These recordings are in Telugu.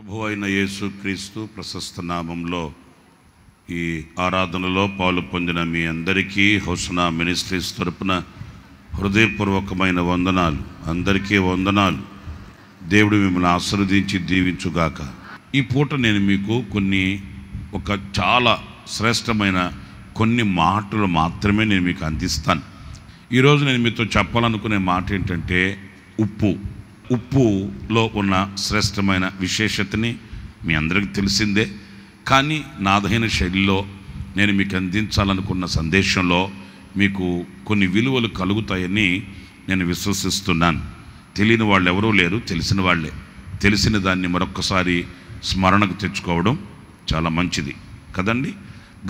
ప్రభు అయిన యేసుక్రీస్తు ప్రశస్త నామంలో ఈ ఆరాధనలో పాలు పొందిన మీ అందరికీ హోసనా మినిస్ట్రీస్ తరపున హృదయపూర్వకమైన వందనాలు. అందరికీ వందనాలు. దేవుడు మిమ్మల్ని ఆశీర్వదించి దీవించుగాక. ఈ పూట నేను మీకు ఒక చాలా శ్రేష్టమైన కొన్ని మాటలు మాత్రమే నేను మీకు అందిస్తాను. ఈరోజు నేను మీతో చెప్పాలనుకునే మాట ఏంటంటే ఉప్పులో ఉన్న శ్రేష్టమైన విశేషతని మీ అందరికీ తెలిసిందే. కానీ నాదైన శైలిలో నేను మీకు అందించాలనుకున్న సందేశంలో మీకు కొన్ని విలువలు కలుగుతాయని నేను విశ్వసిస్తున్నాను. తెలియని వాళ్ళు ఎవరూ లేరు, తెలిసిన వాళ్ళే. తెలిసిన దాన్ని మరొక్కసారి స్మరణకు తెచ్చుకోవడం చాలా మంచిది కదండి.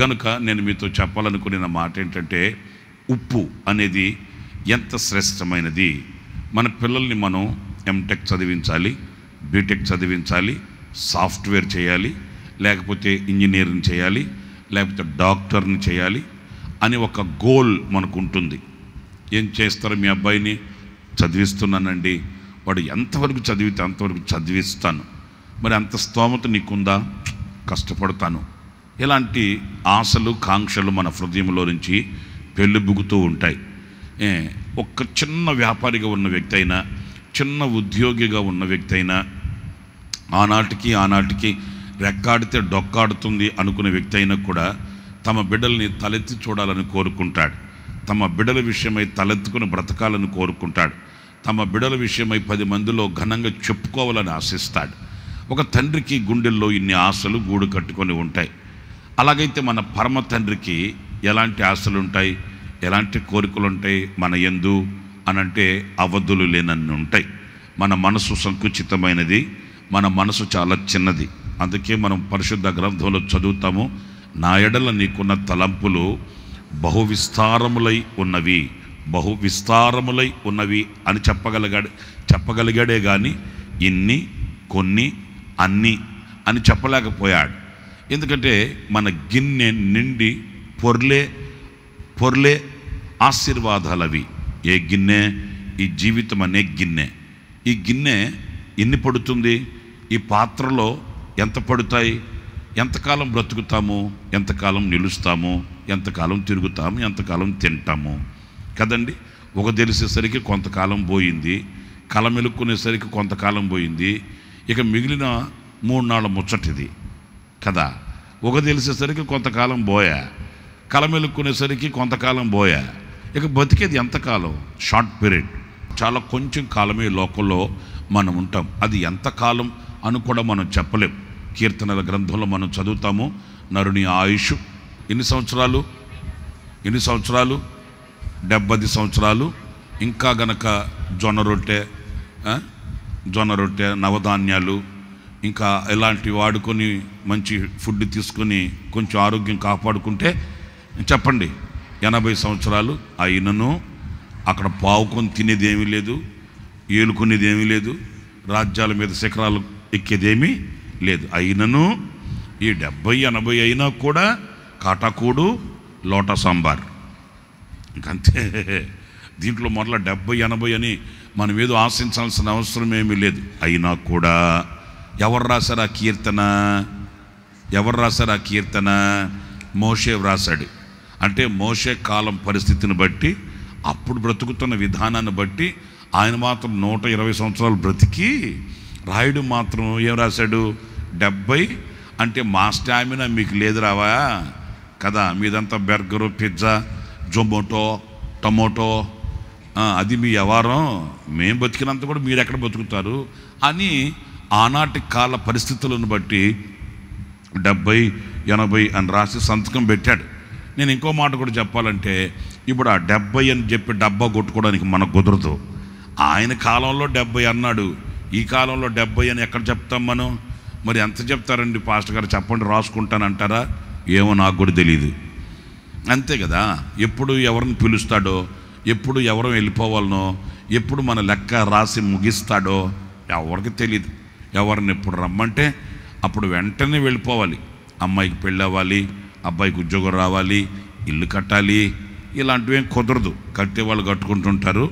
గనుక నేను మీతో చెప్పాలనుకున్న మాట ఏంటంటే ఉప్పు అనేది ఎంత శ్రేష్టమైనది. మన పిల్లల్ని మనం ఎంటెక్ చదివించాలి, బీటెక్ చదివించాలి, సాఫ్ట్వేర్ చేయాలి, లేకపోతే ఇంజనీరింగ్ చేయాలి, లేకపోతే డాక్టర్ని చేయాలి అని ఒక గోల్ మనకు ఉంటుంది. ఏం చేస్తారు? మీ అబ్బాయిని చదివిస్తున్నానండి, వాడు ఎంతవరకు చదివితే అంతవరకు చదివిస్తాను, మరి అంత స్తోమత నీకుందా? కష్టపడతాను. ఇలాంటి ఆశలు కాంక్షలు మన హృదయంలో నుంచి పెళ్ళిబుగుతూ ఉంటాయి. ఒక చిన్న వ్యాపారిగా ఉన్న వ్యక్తి అయినా, చిన్న ఉద్యోగిగా ఉన్న వ్యక్తి అయినా, ఆనాటికి రెక్కాడితే డొక్కాడుతుంది అనుకునే వ్యక్తి అయినా కూడా తమ బిడ్డల్ని తలెత్తి చూడాలని కోరుకుంటాడు. తమ బిడ్డల విషయమై తలెత్తుకుని బ్రతకాలని కోరుకుంటాడు. తమ బిడ్డల విషయమై 10 మందిలో ఘనంగా చెప్పుకోవాలని ఆశిస్తాడు. ఒక తండ్రికి గుండెల్లో ఇన్ని ఆశలు గూడు కట్టుకొని ఉంటాయి. అలాగైతే మన పరమ తండ్రికి ఎలాంటి ఆశలు ఉంటాయి, ఎలాంటి కోరికలు ఉంటాయి మన యందు అనంటే అవధులు లేనన్ని ఉంటాయి. మన మనసు సంకుచితమైనది, మన మనసు చాలా చిన్నది. అందుకే మనం పరిశుద్ధ గ్రంథంలో చదువుతాము, నా ఎడల నీకున్న తలంపులు బహువిస్తారములై ఉన్నవి అని చెప్పగలిగాడే కానీ ఇన్ని, కొన్ని, అన్ని అని చెప్పలేకపోయాడు. ఎందుకంటే మన గిన్నె నిండి పొర్లే ఆశీర్వాదాలవి. ఏ గిన్నె? ఈ జీవితం అనే గిన్నె. ఈ గిన్నె ఎన్ని పడుతుంది? ఈ పాత్రలో ఎంత పడుతాయి? ఎంతకాలం బ్రతుకుతాము, ఎంతకాలం నిలుస్తాము, ఎంతకాలం తిరుగుతాము, ఎంతకాలం తింటాము కదండి. ఒక తెలిసేసరికి కొంతకాలం పోయింది, కలమెలుక్కునేసరికి కొంతకాలం పోయింది, ఇక మిగిలిన 3 నాళ్ళ ముచ్చటిది కదా. ఒక తెలిసేసరికి కొంతకాలం పోయా, కలమెలుక్కునేసరికి కొంతకాలం పోయా, ఇక బతికేది ఎంతకాలం? Short period. చాలా కొంచెం కాలమే లోకంలో మనం ఉంటాం. అది ఎంతకాలం అని కూడా మనం చెప్పలేం. కీర్తనల గ్రంథంలో మనం చదువుతాము, నరుని ఆయుష్ ఎన్ని సంవత్సరాలు? 70 సంవత్సరాలు. ఇంకా గనక జొన్న రొట్టె, నవధాన్యాలు ఇంకా ఇలాంటివి వాడుకొని మంచి ఫుడ్ తీసుకొని కొంచెం ఆరోగ్యం కాపాడుకుంటే చెప్పండి 80 సంవత్సరాలు అయినను అక్కడ పావుకొని తినేది ఏమీ లేదు, ఏలుకునేది ఏమీ లేదు, రాజ్యాల మీద శిఖరాలు ఎక్కేదేమీ లేదు. అయినను ఈ 70-80 అయినా కూడా కాటాకూడు, లోటా సాంబార్ ఇంకంతే. దీంట్లో మొదల 70-80 అని మనం ఏదో ఆశించాల్సిన అవసరం ఏమీ లేదు. అయినా కూడా ఎవరు రాశారు ఆ కీర్తన? మోషే వ్రాసాడు. అంటే మోషే కాలం పరిస్థితిని బట్టి, అప్పుడు బ్రతుకుతున్న విధానాన్ని బట్టి ఆయన మాత్రం 120 సంవత్సరాలు బ్రతికి రాయుడు మాత్రం ఏం రాశాడు? 70. అంటే మా స్టామినా మీకు లేదు రావా కదా, మీదంతా బర్గరు, పిజ్జా, జొమాటో, టమోటో, అది మీ వ్యవహారం, మేము బతికినంత కూడా మీరు ఎక్కడ బతుకుతారు అని ఆనాటి కాల పరిస్థితులను బట్టి 70-80 అని రాసి సంతకం పెట్టాడు. నేను ఇంకో మాట కూడా చెప్పాలంటే, ఇప్పుడు ఆ 70 అని చెప్పి డబ్బా కొట్టుకోవడానికి మనకు కుదరదు. ఆయన కాలంలో 70 అన్నాడు, ఈ కాలంలో 70 అని ఎక్కడ చెప్తాం మనం? మరి ఎంత చెప్తారండి పాస్టర్ గారు? చెప్పండి, రాసుకుంటానంటారా? ఏమో, నాకు కూడా తెలియదు. అంతే కదా. ఎప్పుడు ఎవరిని పిలుస్తాడో, ఎప్పుడు ఎవరు వెళ్ళిపోవాలనో, ఎప్పుడు మన లెక్క రాసి ముగిస్తాడో ఎవరికి తెలియదు. ఎవరిని ఎప్పుడు రమ్మంటే అప్పుడు వెంటనే వెళ్ళిపోవాలి. అమ్మాయికి పెళ్ళి అవ్వాలి, అబ్బాయికి ఉద్యోగం రావాలి, ఇల్లు కట్టాలి, ఇలాంటివేం కుదరదు. కట్టేవాళ్ళు కట్టుకుంటుంటారు,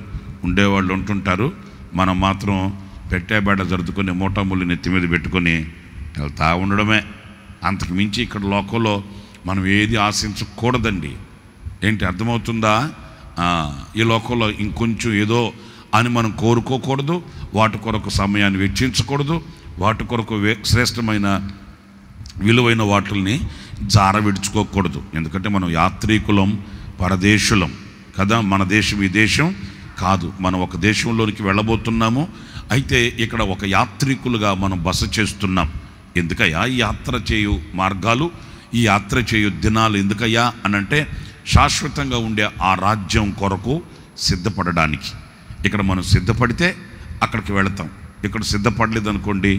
ఉండేవాళ్ళు ఉంటుంటారు. మనం మాత్రం పెట్టేబేడ జరుపుకొని మూటాముళ్ళు నెత్తి మీద పెట్టుకొని వెళ్తా ఉండడమే. అంతకు మించి ఇక్కడ లోకంలో మనం ఏది ఆశించకూడదండి. ఏంటి అర్థమవుతుందా? ఈ లోకంలో ఇంకొంచెం ఏదో అని మనం కోరుకోకూడదు, వాటి కొరకు సమయాన్ని వెచ్చించకూడదు, వాటి కొరకు శ్రేష్టమైన విలువైన వాటిల్ని జారవిడుచుకోకూడదు. ఎందుకంటే మనం యాత్రికులం, పరదేశులం కదా. మన దేశం ఈ దేశం కాదు, మనం ఒక దేశంలోనికి వెళ్ళబోతున్నాము. అయితే ఇక్కడ ఒక యాత్రికులుగా మనం బస చేస్తున్నాం. ఎందుకయ్యా ఈ యాత్ర చేయు మార్గాలు, ఈ యాత్ర చేయు దినాలు ఎందుకయ్యా అనంటే శాశ్వతంగా ఉండే ఆ రాజ్యం కొరకు సిద్ధపడడానికి. ఇక్కడ మనం సిద్ధపడితే అక్కడికి వెళతాం, ఇక్కడ సిద్ధపడలేదనుకోండి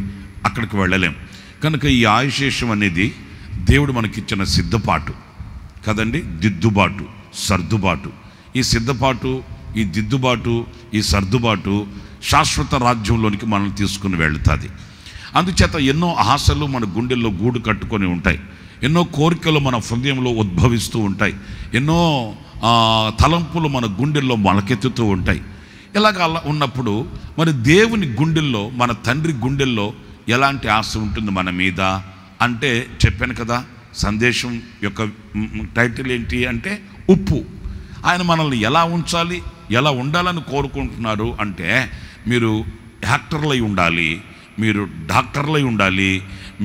అక్కడికి వెళ్ళలేం. కనుక ఈ ఆయుశేషం అనేది దేవుడు మనకిచ్చిన సిద్ధపాటు కదండి, దిద్దుబాటు, సర్దుబాటు. ఈ సిద్ధపాటు, ఈ దిద్దుబాటు, ఈ సర్దుబాటు శాశ్వత రాజ్యంలోనికి మనల్ని తీసుకుని వెళుతుంది. అందుచేత ఎన్నో ఆశలు మన గుండెల్లో గూడు కట్టుకొని ఉంటాయి, ఎన్నో కోరికలు మన హృదయంలో ఉద్భవిస్తూ ఉంటాయి, ఎన్నో తలంపులు మన గుండెల్లో మొలకెత్తుతూ ఉంటాయి. ఇలాగ ఉన్నప్పుడు మరి దేవుని గుండెల్లో, మన తండ్రి గుండెల్లో ఎలాంటి ఆశ ఉంటుంది మన మీద అంటే చెప్పాను కదా. సందేశం యొక్క టైటిల్ ఏంటి అంటే ఉప్పు. ఆయన మనల్ని ఎలా ఉంచాలి, ఎలా ఉండాలని కోరుకుంటున్నారు అంటే మీరు యాక్టర్లై ఉండాలి, మీరు డాక్టర్లై ఉండాలి,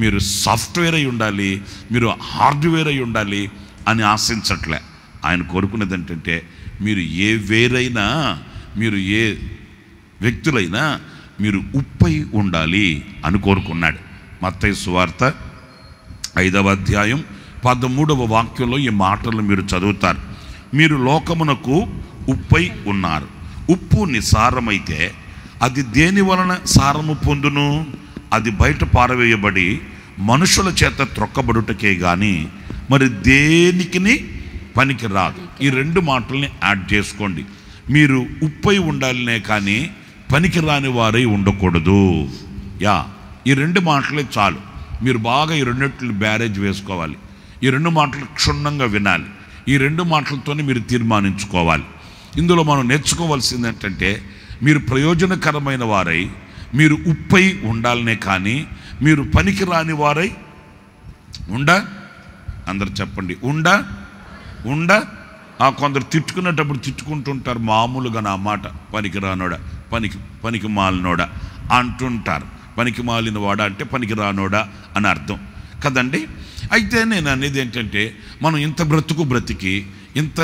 మీరు సాఫ్ట్వేర్ అయి ఉండాలి, మీరు హార్డ్వేర్ అయి ఉండాలి అని ఆశించట్లే. ఆయన కోరుకునేది ఏంటంటే మీరు ఏ వేరైనా, మీరు ఏ వ్యక్తులైనా మీరు ఉప్పై ఉండాలి అని కోరుకున్నాడు. మత్తయి సువార్త 5వ అధ్యాయం 13వ వాక్యంలో ఈ మాటలు మీరు చదువుతారు. మీరు లోకమునకు ఉప్పై ఉన్నారు. ఉప్పు నిసారమైతే అది దేని వలన సారము పొందును? అది బయట పారవేయబడి మనుషుల చేత త్రొక్కబడుటకే గాని మరి దేనికిని పనికి రాదు. ఈ 2 మాటల్ని యాడ్ చేసుకోండి. మీరు ఉప్పై ఉండాలనే కానీ పనికి రాని వారై ఉండకూడదు. ఈ 2 మాటలే చాలు. మీరు బాగా ఈ 2 బ్యారేజ్ వేసుకోవాలి. ఈ 2 మాటలు క్షుణ్ణంగా వినాలి. ఈ 2 మాటలతోనే మీరు తీర్మానించుకోవాలి. ఇందులో మనం నేర్చుకోవాల్సింది ఏంటంటే మీరు ప్రయోజనకరమైన వారై, మీరు ఉప్పై ఉండాలనే కానీ మీరు పనికి రాని వారై అందరు చెప్పండి, కొందరు తిట్టుకునేటప్పుడు తిట్టుకుంటుంటారు మామూలుగా నా మాట, పనికి రానోడా, పనికి మాలినోడా అంటుంటారు. పనికి మాలిన వాడా అంటే పనికి రానోడా అని అర్థం కదండి. అయితే నేను అనేది ఏంటంటే మనం ఇంత బ్రతికి, ఇంత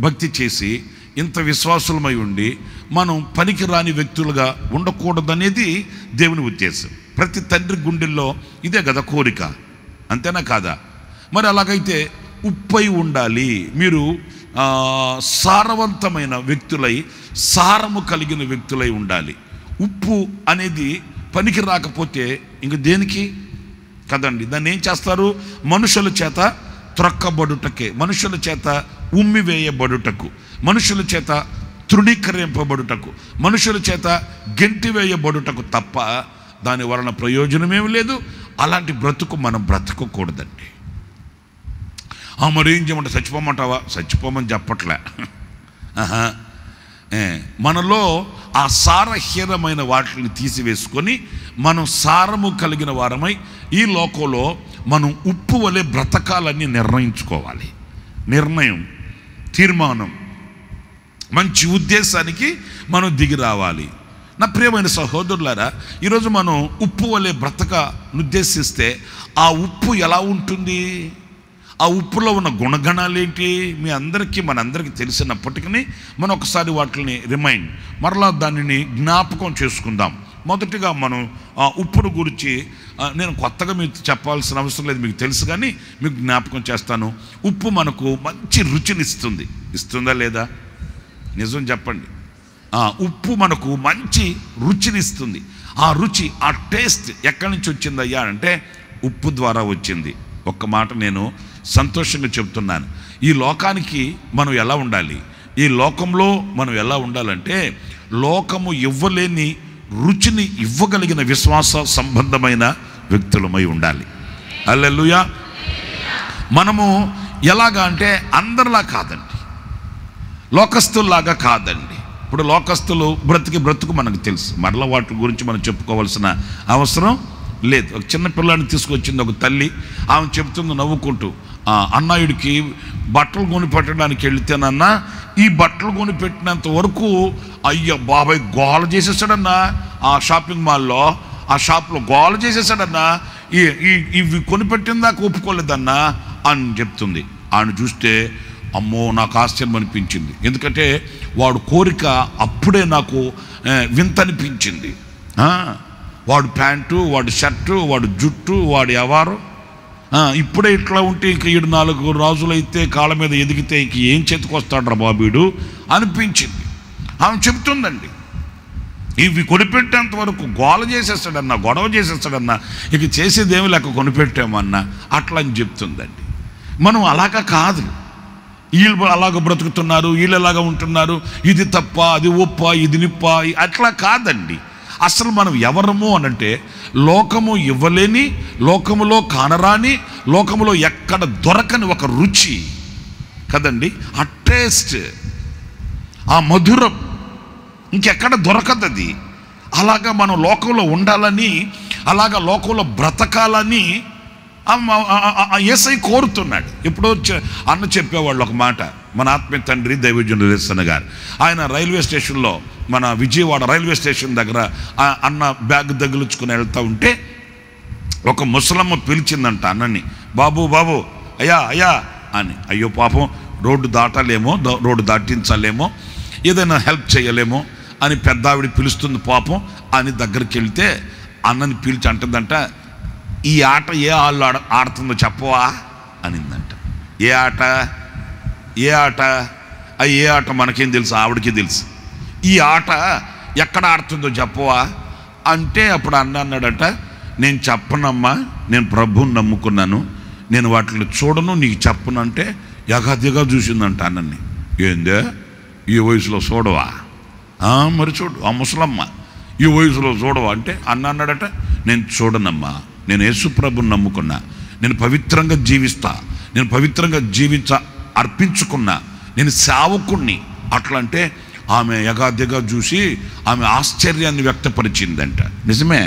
భక్తి చేసి, ఇంత విశ్వాసులమై ఉండి మనం పనికి రాని వ్యక్తులుగా ఉండకూడదనేది దేవుని ఉద్దేశం. ప్రతి తండ్రి గుండెల్లో ఇదే కదా కోరిక, అంతేనా కాదా? మరి అలాగైతే ఉప్పై ఉండాలి. మీరు సారవంతమైన వ్యక్తులై, సారము కలిగిన వ్యక్తులై ఉండాలి. ఉప్పు అనేది పనికి రాకపోతే ఇంక దేనికి కదండి. దాన్ని ఏం చేస్తారు? మనుషుల చేత త్రొక్కబడుటకే, మనుషుల చేత ఉమ్మివేయబడుటకు, మనుషుల చేత తృణీకరింపబడుటకు, మనుషుల చేత గెంటివేయబడుటకు తప్ప దాని వలన ప్రయోజనమేమి లేదు. అలాంటి బ్రతుకు మనం బ్రతకకూడదండి. మరి ఏం చేయమంటే చచ్చిపోమంటావా? చచ్చిపోమని చెప్పట్లే. మనలో ఆ సారహీనమైన వాటిని తీసివేసుకొని మనం సారము కలిగిన వారమై ఈ లోకంలో మనం ఉప్పు వలె బ్రతకాలని నిర్ణయించుకోవాలి. నిర్ణయం, తీర్మానం, మంచి ఉద్దేశానికి మనం దిగి రావాలి. నా ప్రియమైన సహోదరులారా, ఈరోజు మనం ఉప్పు వలె బ్రతకనుద్దేశిస్తే ఆ ఉప్పు ఎలా ఉంటుంది? ఆ ఉప్పులో ఉన్న గుణగణాలు ఏంటి? మనందరికీ తెలిసినప్పటికీ మనం ఒకసారి వాటిని మరలా దానిని జ్ఞాపకం చేసుకుందాం. మొదటిగా మనం ఆ ఉప్పును గురించి నేను కొత్తగా మీకు చెప్పాల్సిన అవసరం లేదు, మీకు తెలుసు, కానీ మీకు జ్ఞాపకం చేస్తాను. ఉప్పు మనకు మంచి రుచినిస్తుంది. ఇస్తుందా లేదా? నిజం చెప్పండి. ఉప్పు మనకు మంచి రుచినిస్తుంది. ఆ రుచి, ఆ టేస్ట్ ఎక్కడి నుంచి వచ్చిందయ్యా అంటే ఉప్పు ద్వారా వచ్చింది. ఒక్క మాట నేను సంతోషంగా చెప్తున్నాను. ఈ లోకానికి మనం ఎలా ఉండాలి? ఈ లోకంలో మనం ఎలా ఉండాలంటే లోకము ఇవ్వలేని రుచిని ఇవ్వగలిగిన విశ్వాస సంబంధమైన వ్యక్తులమై ఉండాలి. హల్లెలూయా. మనము ఎలాగా అంటే అందరిలా కాదండి, లోకస్తుల్లాగా కాదండి. ఇప్పుడు లోకస్తులు బ్రతుకు మనకు తెలుసు, మరలా వాటి గురించి మనం చెప్పుకోవాల్సిన అవసరం లేదు. ఒక చిన్న పిల్లాన్ని తీసుకొచ్చింది ఒక తల్లి. ఆమె చెప్తుంది నవ్వుకుంటూ, అన్నయ్యుడికి బట్టలు కొనిపెట్టడానికి వెళితేనన్నా ఈ బట్టలు కొనిపెట్టినంత వరకు అయ్యో బాబాయ్ గోల చేసేసాడన్నా, ఆ షాపింగ్ మాల్లో ఆ షాప్లో గోల చేసేసాడన్నా, ఇవి కొనిపెట్టిన దాకా ఒప్పుకోలేదన్నా అని చెప్తుంది. ఆయన చూస్తే అమ్మో నాకు ఆశ్చర్యం అనిపించింది. ఎందుకంటే వాడు కోరిక అప్పుడే నాకు వింత అనిపించింది. వాడు ప్యాంటు, వాడు షర్టు, వాడు జుట్టు, వాడి వ్యవహారం ఇప్పుడే ఇట్లా ఉంటే ఇంక 7-4 రోజులైతే కాళ్ళ మీద ఎదిగితే ఇంక ఏం చేతికొస్తాడ్రా బాబీడు అనిపించింది. ఆమె చెప్తుందండి, ఇవి కొనిపెట్టేంత వరకు గోల చేసేస్తాడన్నా, గొడవ చేసేస్తాడన్నా, ఇక చేసేదేమి లేక కొనిపెట్టామన్నా అట్లా అని చెప్తుందండి. మనం అలాగా కాదు. వీళ్ళు అలాగ బ్రతుకుతున్నారు, వీళ్ళు ఎలాగ ఉంటున్నారు, ఇది తప్ప, అది ఒప్ప, ఇది నిప్ప, అట్లా కాదండి. అసలు మనం ఎవరము అనంటే లోకము ఇవ్వలేని, లోకములో కానరాని, లోకములో ఎక్కడ దొరకని ఒక రుచి కదండి. ఆ టేస్ట్, ఆ మధురం ఇంకెక్కడ దొరకదు. అది అలాగా మనం లోకంలో ఉండాలని, అలాగా లోకంలో బ్రతకాలని యేసయ్య కోరుతున్నాడు. ఎప్పుడో అన్న చెప్పేవాళ్ళు ఒక మాట, మన ఆత్మీయ తండ్రి దైవజనుడు రేసన్న గారు. ఆయన రైల్వే స్టేషన్లో, మన విజయవాడ రైల్వే స్టేషన్ దగ్గర అన్న బ్యాగ్ తగిలించుకుని వెళ్తూ ఉంటే ఒక ముసలమ్మ పిలిచిందంట అన్నని, బాబు బాబు, అయ్యా అయ్యా అని. అయ్యో పాపం రోడ్డు దాటాలేమో, రోడ్డు దాటించాలేమో, ఏదైనా హెల్ప్ చేయలేమో అని పెద్ద ఆవిడ పిలుస్తుంది పాపం అని దగ్గరికి వెళ్తే అన్నని పిలిచి అంటుందంట, ఈ ఆట ఏ ఆళ్ళు ఆడుతుందో చెప్పవా అనిందంట. ఏ ఆట? ఏ ఆట? ఏ ఆట మనకేం తెలుసు, ఆవిడకి తెలుసు. ఈ ఆట ఎక్కడ ఆడుతుందో చెప్పవా అంటే అప్పుడు అన్న అన్నాడట, నేను చెప్పనమ్మా, నేను ప్రభువుని నమ్ముకున్నాను, నేను వాటిని చూడను, నీకు చెప్పను అంటే ఎగదిగా చూసిందంట అన్నని. ఏందే ఈ వయసులో చూడవా? మరి చూడు, ఆ ముసలమ్మ ఈ వయసులో చూడవా అంటే అన్న అన్నాడట, నేను చూడనమ్మా, నేను యేసు ప్రభుని నమ్ముకున్నా, నేను పవిత్రంగా జీవిస్తా, నేను పవిత్రంగా అర్పించుకున్నా, నేను సేవకుణ్ణి. అట్లా అంటే ఆమె యగాదిగా చూసి ఆమె ఆశ్చర్యాన్ని వ్యక్తపరిచిందంట. నిజమే,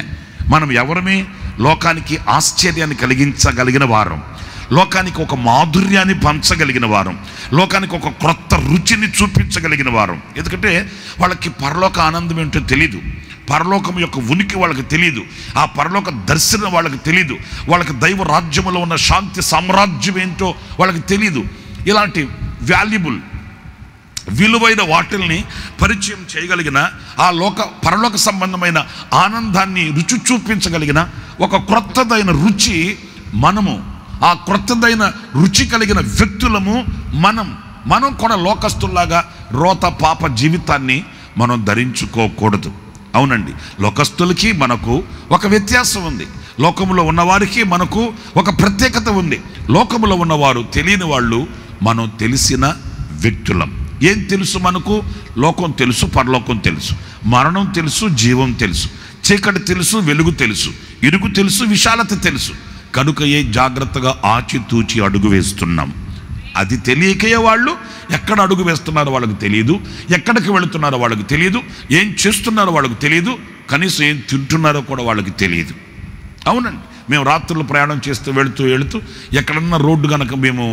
మనం ఎవరమే? లోకానికి ఆశ్చర్యాన్ని కలిగించగలిగిన వారం, లోకానికి ఒక మాధుర్యాన్ని పంచగలిగిన వారం, లోకానికి ఒక క్రొత్త రుచిని చూపించగలిగిన వారం. ఎందుకంటే వాళ్ళకి పరలోక ఆనందం ఏంటో తెలీదు, పరలోకం యొక్క ఉనికి వాళ్ళకి తెలియదు, ఆ పరలోక దర్శనం వాళ్ళకి తెలియదు, వాళ్ళకి దైవ రాజ్యంలో ఉన్న శాంతి సామ్రాజ్యం ఏంటో వాళ్ళకి తెలియదు. ఇలాంటి వాల్యుబుల్ విలువైన వాటిల్ని పరిచయం చేయగలిగిన, ఆ పరలోక సంబంధమైన ఆనందాన్ని రుచి చూపించగలిగిన ఒక క్రొత్తదైన రుచి మనము, ఆ క్రొత్తదైన రుచి కలిగిన వ్యక్తులము మనం కూడా లోకస్తుల్లాగా రోత పాప జీవితాన్ని మనం ధరించుకోకూడదు. అవునండి, లోకస్తులకి మనకు ఒక వ్యత్యాసం ఉంది, లోకములో ఉన్నవారికి మనకు ఒక ప్రత్యేకత ఉంది. లోకములో ఉన్నవారు తెలియని వాళ్ళు, మనం తెలిసిన వ్యక్తులం. ఏం తెలుసు మనకు? లోకం తెలుసు, పరలోకం తెలుసు, మరణం తెలుసు, జీవం తెలుసు, చీకటి తెలుసు, వెలుగు తెలుసు, ఇరుగు తెలుసు, విశాలత తెలుసు. కనుక జాగ్రత్తగా ఆచితూచి అడుగు వేస్తున్నాం. అది తెలియకే వాళ్ళు ఎక్కడ అడుగు వేస్తున్నారో వాళ్ళకి తెలియదు, ఎక్కడికి వెళుతున్నారో వాళ్ళకి తెలియదు, ఏం చేస్తున్నారో వాళ్ళకి తెలియదు, కనీసం ఏం తింటున్నారో కూడా వాళ్ళకి తెలియదు. అవునండి, మేము రాత్రులు ప్రయాణం చేస్తూ వెళుతూ ఎక్కడన్నా రోడ్డు కనుక మేము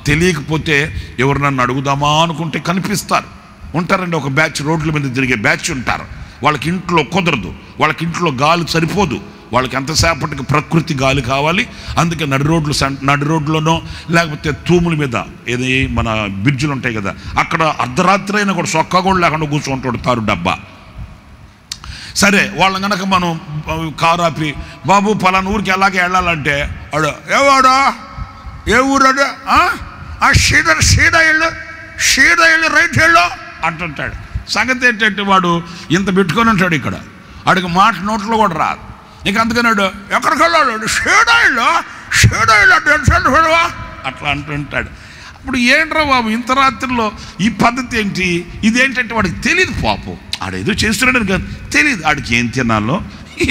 తెలియకపోతే ఎవరినన్నా అడుగుదామా అనుకుంటే కనిపిస్తారు, ఉంటారండి. ఒక బ్యాచ్ రోడ్ల మీద తిరిగే బ్యాచ్ ఉంటారు. వాళ్ళకి ఇంట్లో కుదరదు, వాళ్ళకి ఇంట్లో గాలి సరిపోదు, వాళ్ళకి ఎంతసేపటికి ప్రకృతి గాలి కావాలి. అందుకే నడి రోడ్లోనో లేకపోతే తూముల మీద, ఏది మన బ్రిడ్జులు ఉంటాయి కదా, అక్కడ అర్ధరాత్రి అయినా కూడా సొక్క కూడా లేకుండా కూర్చుంటాడు తారు డబ్బా. సరే, వాళ్ళని కనుక మనం కారు ఆపి, బాబు పలానా ఊరికి ఎలాగే వెళ్ళాలంటే వాడు, ఏవాడా ఏ ఊరాడు, సీదా వెళ్ళు రైట్ వెళ్ళు అంటుంటాడు. సంగతి ఏంటంటే వాడు ఇంత పెట్టుకొని ఉంటాడు ఇక్కడ, వాడికి మాట నోట్లో కూడా రాదు. ఇక అందుకన్నాడు, ఎక్కడికి వెళ్ళాడు, షేడాయిలో అట్లా అంటుంటాడు. అప్పుడు ఏంట్రా బాబు ఇంత రాత్రిలో ఈ పద్ధతి ఏంటి, ఇదేంటంటే వాడికి తెలియదు పాపం. ఆడేదో చేస్తున్నాడని కాదు, తెలియదు, ఆడికి ఏం తినాలో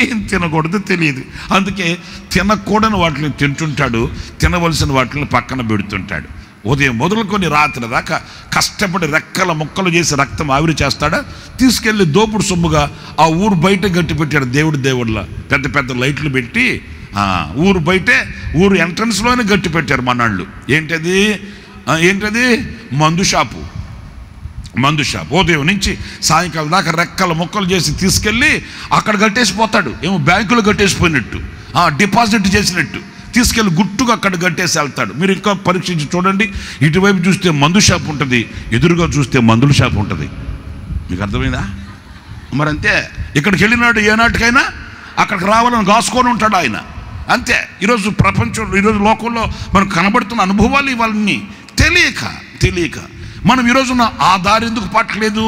ఏం తినకూడదో తెలియదు. అందుకే తినకూడని వాటిని తింటుంటాడు, తినవలసిన వాటిని పక్కన పెడుతుంటాడు. ఉదయం మొదలుకొని రాత్రి దాకా కష్టపడి రెక్కల ముక్కలు చేసి రక్తం ఆవిరి చేస్తాడా? తీసుకెళ్ళి దోపుడు సొమ్ముగా ఆ ఊరు బయట గట్టి పెట్టాడు. దేవుళ్ళ పెద్ద పెద్ద లైట్లు పెట్టి ఊరు బయటే, ఊరు ఎంట్రన్స్లోనే గట్టి పెట్టారు మనాళ్ళు. ఏంటది? మందు షాపు. ఉదయం నుంచి సాయంకాలం దాకా రెక్కల ముక్కలు చేసి తీసుకెళ్ళి అక్కడ కట్టేసిపోతాడు. ఏమో బ్యాంకులో కట్టేసిపోయినట్టు, డిపాజిట్ చేసినట్టు తీసుకెళ్ళి గుట్టుగా అక్కడ కట్టేసి వెళ్తాడు. మీరు ఇంకా పరీక్షించి చూడండి. ఇటువైపు చూస్తే మందు షాప్ ఉంటుంది, ఎదురుగా చూస్తే మందుల షాప్ ఉంటుంది. మీకు అర్థమైందా? మరి అంతే. ఇక్కడికి వెళ్ళినాడు ఏనాటికైనా అక్కడికి రావాలని కాసుకొని ఉంటాడు ఆయన. అంతే. ఈరోజు ప్రపంచంలో, ఈరోజు లోకంలో మనకు కనబడుతున్న అనుభవాలు ఇవన్నీ తెలియక మనం ఈరోజున ఆ దారి ఎందుకు పట్టలేదు,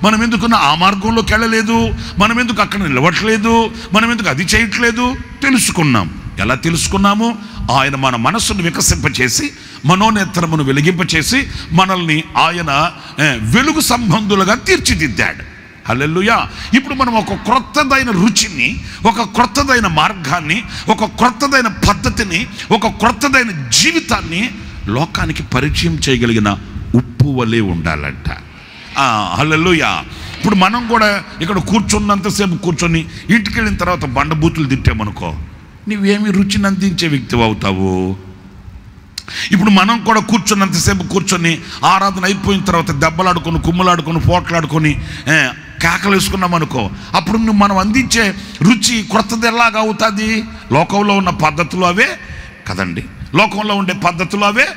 మనం ఎందుకున్న ఆ మార్గంలోకి వెళ్ళలేదు, మనం ఎందుకు అక్కడ నిలవట్లేదు, మనం ఎందుకు అది చేయట్లేదు తెలుసుకున్నాం. ఎలా తెలుసుకున్నాము? ఆయన మన మనస్సును వికసింపచేసి, మనోనేత్రమును వెలిగింపచేసి, మనల్ని ఆయన వెలుగు సంబంధులుగా తీర్చిదిద్దాడు. హల్లెలూయా. ఇప్పుడు మనం ఒక క్రొత్తదైన రుచిని, ఒక క్రొత్తదైన మార్గాన్ని, ఒక క్రొత్తదైన పద్ధతిని, ఒక క్రొత్తదైన జీవితాన్ని లోకానికి పరిచయం చేయగలిగిన ఉప్పు వలె ఉండాలంట. హల్లెలూయా. ఇప్పుడు మనం కూడా ఇక్కడ కూర్చున్నంతసేపు కూర్చొని ఇంటికి వెళ్ళిన తర్వాత బండబూతులు తిట్టామనుకో, నువ్వేమి రుచిని అందించే వ్యక్తి అవుతావు? ఇప్పుడు మనం కూడా కూర్చున్నంతసేపు కూర్చొని ఆరాధన అయిపోయిన తర్వాత దెబ్బలాడుకొని, కుమ్ములాడుకొని, పోట్లాడుకొని కేకలు వేసుకున్నాం అనుకో, అప్పుడు మనం అందించే రుచి క్రొత్తది ఎలాగా అవుతుంది? లోకంలో ఉన్న పద్ధతులు అవే కదండి, లోకంలో ఉండే పద్ధతులు అవే,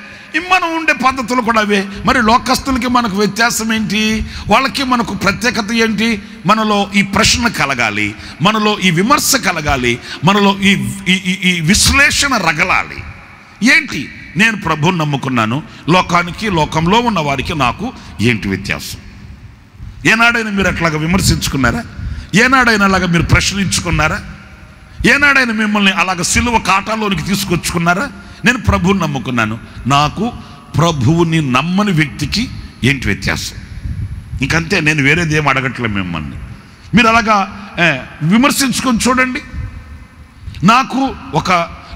మనం ఉండే పద్ధతులు కూడా అవే. మరి లోకస్తులకి మనకు వ్యత్యాసం ఏంటి? వాళ్ళకి మనకు ప్రత్యేకత ఏంటి? మనలో ఈ ప్రశ్న కలగాలి, మనలో ఈ విమర్శ కలగాలి, మనలో ఈ విశ్లేషణ రగలాలి. ఏంటి? నేను ప్రభువుని నమ్ముకున్నాను, లోకానికి, లోకంలో ఉన్న వారికి నాకు ఏంటి వ్యత్యాసం? ఏనాడైనా మీరు అట్లాగా విమర్శించుకున్నారా? ఏనాడైనా అలాగా మీరు ప్రశ్నించుకున్నారా? ఏనాడైనా మిమ్మల్ని అలాగ సిలువ కాటాలోనికి తీసుకొచ్చుకున్నారా? నేను ప్రభువుని నమ్ముకున్నాను, నాకు ప్రభువుని నమ్మని వ్యక్తికి ఏంటి వ్యత్యాసం? ఇంకంతే. నేను వేరేది ఏం అడగట్లే మిమ్మల్ని. మీరు అలాగా విమర్శించుకొని చూడండి. నాకు ఒక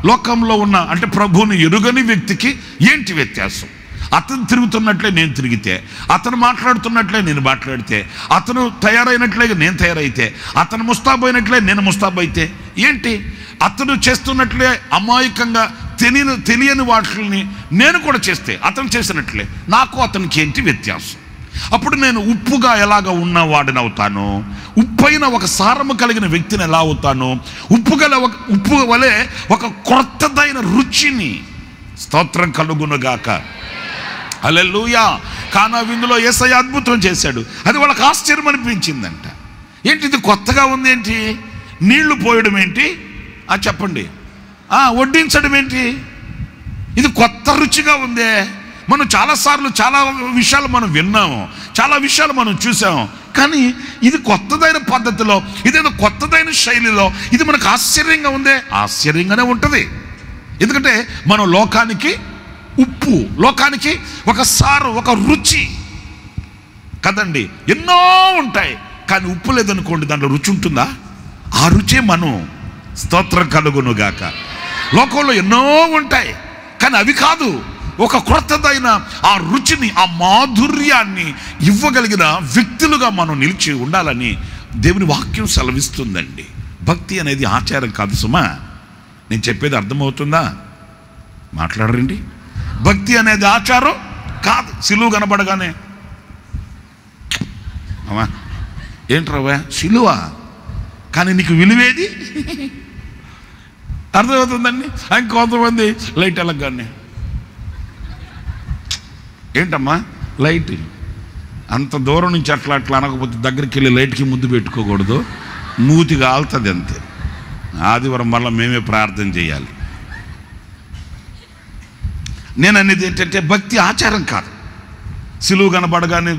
లోకంలో ఉన్న, అంటే ప్రభువుని ఎరుగని వ్యక్తికి ఏంటి వ్యత్యాసం? అతను తిరుగుతున్నట్లే నేను తిరిగితే, అతను మాట్లాడుతున్నట్లే నేను మాట్లాడితే, అతను తయారైనట్లే నేను తయారైతే, అతను ముస్తాబైనట్లే నేను ముస్తాబైతే ఏంటి? అతను చేస్తున్నట్లే అమాయకంగా తెలియని వాటిని నేను కూడా చేస్తే అతను చేసినట్లే నాకు అతనికి ఏంటి వ్యత్యాసం? అప్పుడు నేను ఉప్పుగా ఎలాగ ఉన్నవాడిని అవుతాను? ఉప్పైన ఒక సారము కలిగిన వ్యక్తిని ఎలా అవుతాను? ఉప్పు వలె ఒక క్రొత్తదైన రుచిని, స్తోత్రం కలుగునుగాక. హల్లెలూయా. కానా విందులో యేసయ్య అద్భుతం చేశాడు, అది వాళ్ళకి ఆశ్చర్యం అనిపించిందంట. ఏంటి ఇది కొత్తగా ఉంది? ఏంటి? నీళ్లు పోయడం ఏంటి? చెప్పండి. వడ్డించడం ఏంటి? ఇది కొత్త రుచిగా ఉందే. మనం చాలాసార్లు చాలా విషయాలు మనం విన్నాము, చాలా విషయాలు మనం చూసాము, కానీ ఇది కొత్తదైన పద్ధతిలో, ఇదేదో కొత్తదైన శైలిలో ఇది మనకు ఆశ్చర్యంగా ఉందే. ఆశ్చర్యంగానే ఉంటుంది. ఎందుకంటే మనం లోకానికి ఉప్పు, లోకానికి ఒక సారు, ఒక రుచి కదండి. ఎన్నో ఉంటాయి, కానీ ఉప్పు లేదనుకోండి, దాంట్లో రుచి ఉంటుందా? ఆ రుచే మనం. స్తోత్రం కలుగునుగాక. లోకంలో ఎన్నో ఉంటాయి, కానీ అవి కాదు. ఒక క్రొత్తదైన ఆ రుచిని, ఆ మాధుర్యాన్ని ఇవ్వగలిగిన వ్యక్తులుగా మనం నిలిచి ఉండాలని దేవుని వాక్యం సెలవిస్తుందండి. భక్తి అనేది ఆచారం కాదు సుమా. నేను చెప్పేది అర్థమవుతుందా? మాట్లాడరండి. భక్తి అనేది ఆచారం కాదు. సిలువ కనబడగానే అమ్మా ఏంట్రవ్వా సిలువ, కానీ నీకు విలువేది? అర్థమవుతుందండి. ఇంకొంతమంది లైట్ వెళ్ళగానే ఏంటమ్మా లైట్, అంత దూరం నుంచి అట్లా అనకపోతే దగ్గరికి వెళ్ళి లైట్కి ముద్దు పెట్టుకోకూడదు, మూతి కాలుతుంది అంతే. ఆదివారం మళ్ళీ మేమే ప్రార్థన చేయాలి. నేను అనేది ఏంటంటే భక్తి ఆచారం కాదు. సిలువ కనబడగానే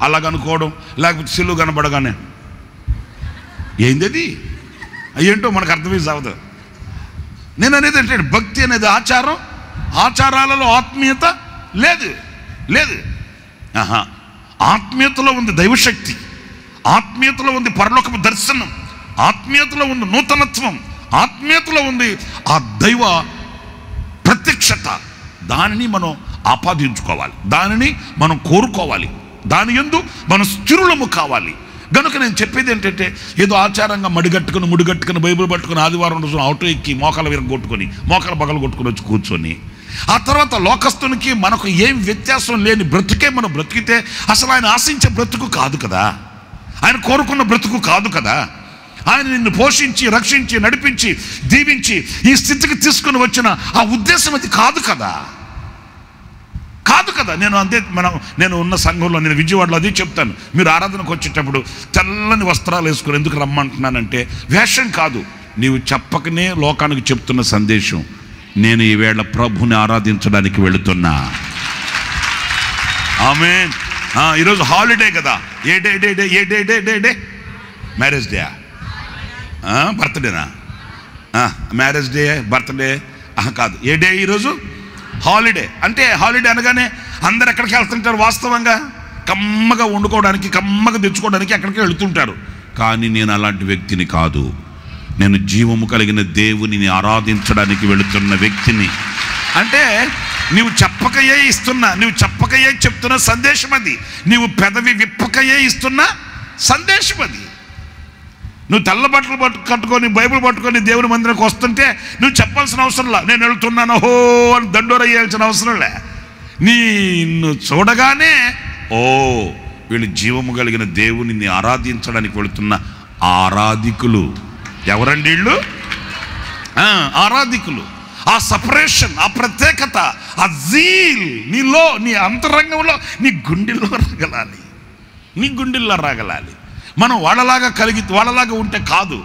అలాగనుకోవడం, లేకపోతే సిలువ కనబడగానే ఏంది అది ఏంటో మనకు అర్థమే సాగదు. నేను అనేది ఏంటంటే భక్తి అనేది ఆచారం, ఆచారాలలో ఆత్మీయత లేదు. ఆత్మీయతలో ఉంది దైవశక్తి, ఆత్మీయతలో ఉంది పరలోకపు దర్శనం, ఆత్మీయతలో ఉంది నూతనత్వం, ఆత్మీయతలో ఉంది ఆ దైవ ప్రత్యక్షత. దానిని మనం ఆపాదించుకోవాలి, దానిని మనం కోరుకోవాలి, దాని యందు మనం స్థిరులము కావాలి. గనుక నేను చెప్పేది ఏంటంటే, ఏదో ఆచారంగా ముడిగట్టుకుని బైబిల్ పట్టుకుని ఆదివారం రోజున ఆటో ఎక్కి మోకాలు విరగొట్టుకొని మోకాలు బగలు కొట్టుకుని వచ్చి కూర్చొని ఆ తర్వాత లోకస్తునికి మనకు ఏం వ్యత్యాసం లేని బ్రతుకే మనం బ్రతికితే అసలు ఆయన ఆశించే బ్రతుకు కాదు కదా, ఆయన కోరుకున్న బ్రతుకు కాదు కదా. ఆయన నిన్ను పోషించి రక్షించి నడిపించి దీవించి ఈ స్థితికి తీసుకుని వచ్చిన ఆ ఉద్దేశం అది కాదు కదా. నేను ఉన్న సంఘంలో, నేను విజయవాడలో అది చెప్తాను, మీరు ఆరాధనకు వచ్చేటప్పుడు తెల్లని వస్త్రాలు వేసుకుని ఎందుకు రమ్మంటున్నానంటే వేషం కాదు, నీవు చెప్పకనే లోకానికి చెప్తున్న సందేశం, నేను ఈవేళ ప్రభుని ఆరాధించడానికి వెళుతున్నా. ఆమేన్. ఈరోజు హాలిడే కదా, ఏ డే మ్యారేజ్ డే, బర్త్డేనా? మ్యారేజ్ డే, బర్త్డే కాదు, ఏ డే ఈరోజు? హాలిడే. అంటే హాలిడే అనగానే అందరు ఎక్కడికి వెళ్తుంటారు? వాస్తవంగా కమ్మగా వండుకోవడానికి, కమ్మగా తెచ్చుకోవడానికి ఎక్కడికి వెళుతుంటారు. కానీ నేను అలాంటి వ్యక్తిని కాదు, నేను జీవము కలిగిన దేవునిని ఆరాధించడానికి వెళుతున్న వ్యక్తిని. అంటే నీవు చెప్పకయే చెప్తున్న సందేశం అది, నీవు పెదవి విప్పకయే ఇస్తున్న సందేశం అది. నువ్వు తెల్ల బట్టలు కట్టుకొని బైబిల్ పట్టుకొని దేవుని మందిరానికి వస్తుంటే నువ్వు చెప్పాల్సిన అవసరంలా, నేను వెళ్తున్నాను హో అని దండోర వేయాల్సిన అవసరంలే. నిన్ను చూడగానే వీళ్ళు జీవము కలిగిన దేవునిని ఆరాధించడానికి వెళుతున్న ఆరాధికులు. ఎవరండి వీళ్ళు? ఆరాధికులు. ఆ సపరేషన్, ఆ ప్రత్యేకత, ఆ జీల్ నీలో, నీ అంతరంగంలో, నీ గుండెల్లో రాగలాలి. మనం వాళ్ళలాగా ఉంటే కాదు,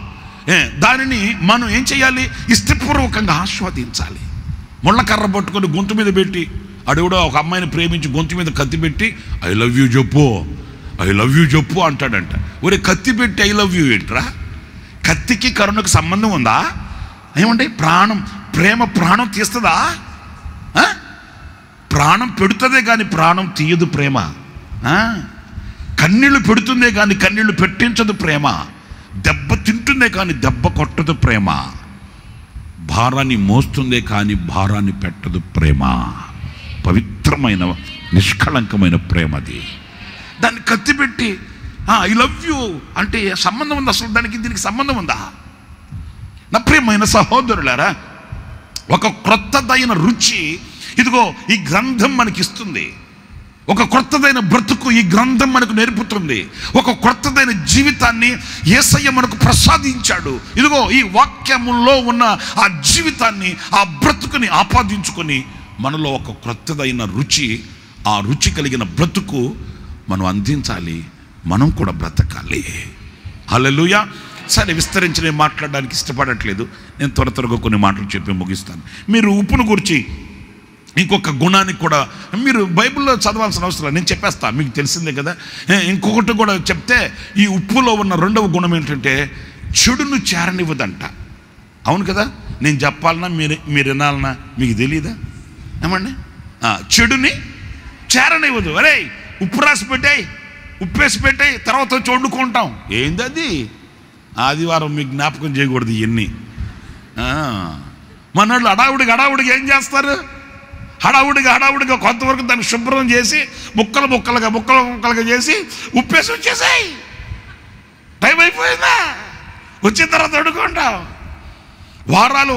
దానిని మనం ఏం చేయాలి? ఇష్టపూర్వకంగా ఆస్వాదించాలి. ముళ్ళకర్ర పట్టుకొని గొంతు మీద పెట్టి, అడుగుడో ఒక అమ్మాయిని ప్రేమించి గొంతు మీద కత్తి పెట్టి ఐ లవ్ యూ చెప్పు అంటాడంట. ఒరే, కత్తి పెట్టి ఐ లవ్ యూ ఏంట్రా? కత్తికి కరుణకు సంబంధం ఉందా? ఏమండి, ప్రాణం తీస్తుందా? ప్రాణం పెడుతుందే కానీ ప్రాణం తీయదు ప్రేమ. కన్నీళ్లు పెడుతుందే కానీ కన్నీళ్లు పెట్టించదు ప్రేమ. దెబ్బ తింటుందే కానీ దెబ్బ కొట్టదు ప్రేమ. భారాన్ని మోస్తుందే కానీ భారాన్ని పెట్టదు ప్రేమ. పవిత్రమైన నిష్కళంకమైన ప్రేమ అది. దాన్ని కత్తి పెట్టి ఐ లవ్ యూ అంటే సంబంధం ఉందా? అసలు దీనికి సంబంధం ఉందా? నా ప్రియమైన సహోదరులారా, ఒక క్రొత్తదైన రుచి ఇదిగో ఈ గ్రంథం మనకిస్తుంది. ఒక క్రొత్తదైన బ్రతుకు ఈ గ్రంథం మనకు నేర్పుతుంది. ఒక క్రొత్తదైన జీవితాన్ని యేసయ్య మనకు ప్రసాదించాడు. ఇదిగో ఈ వాక్యములో ఉన్న ఆ జీవితాన్ని, ఆ బ్రతుకుని ఆపాదించుకొని మనలో ఒక క్రొత్తదైన రుచి, ఆ రుచి కలిగిన బ్రతుకు మనం అందించాలి, మనం కూడా బ్రతకాలి. హల్లెలూయా. సరే, విస్తరించి నేను మాట్లాడడానికి ఇష్టపడట్లేదు, నేను త్వరగా కొన్ని మాటలు చెప్పి ముగిస్తాను. మీరు ఉప్పును గురించి ఇంకొక గుణానికి కూడా మీరు బైబిల్లో చదవాల్సిన అవసరం, నేను చెప్పేస్తాను, మీకు తెలిసిందే కదా. ఇంకొకటి కూడా చెప్తే, ఈ ఉప్పులో ఉన్న రెండవ గుణం ఏంటంటే చెడును చేరనివ్వదంట. అవును కదా, నేను చెప్పాలన్నా మీరు వినాలన్నా మీకు తెలియదా? ఏమండి, చెడుని చేరనివ్వదు. అరే, ఉప్పు రాసి పెట్టాయి, ఉప్పేసి పెట్టాయి, తర్వాత వచ్చి వండుకుంటాం. ఏంది అది? ఆదివారం మీకు జ్ఞాపకం చేయకూడదు ఇవన్నీ. మనోళ్ళు హడావుడిగా ఏం చేస్తారు? హడావుడిగా కొంతవరకు దాన్ని శుభ్రం చేసి ముక్కలుగా చేసి ఉప్పేసి వచ్చేసాయి. టైం అయిపోయిందా? వచ్చిన తర్వాత వండుకుంటాం. వారాలు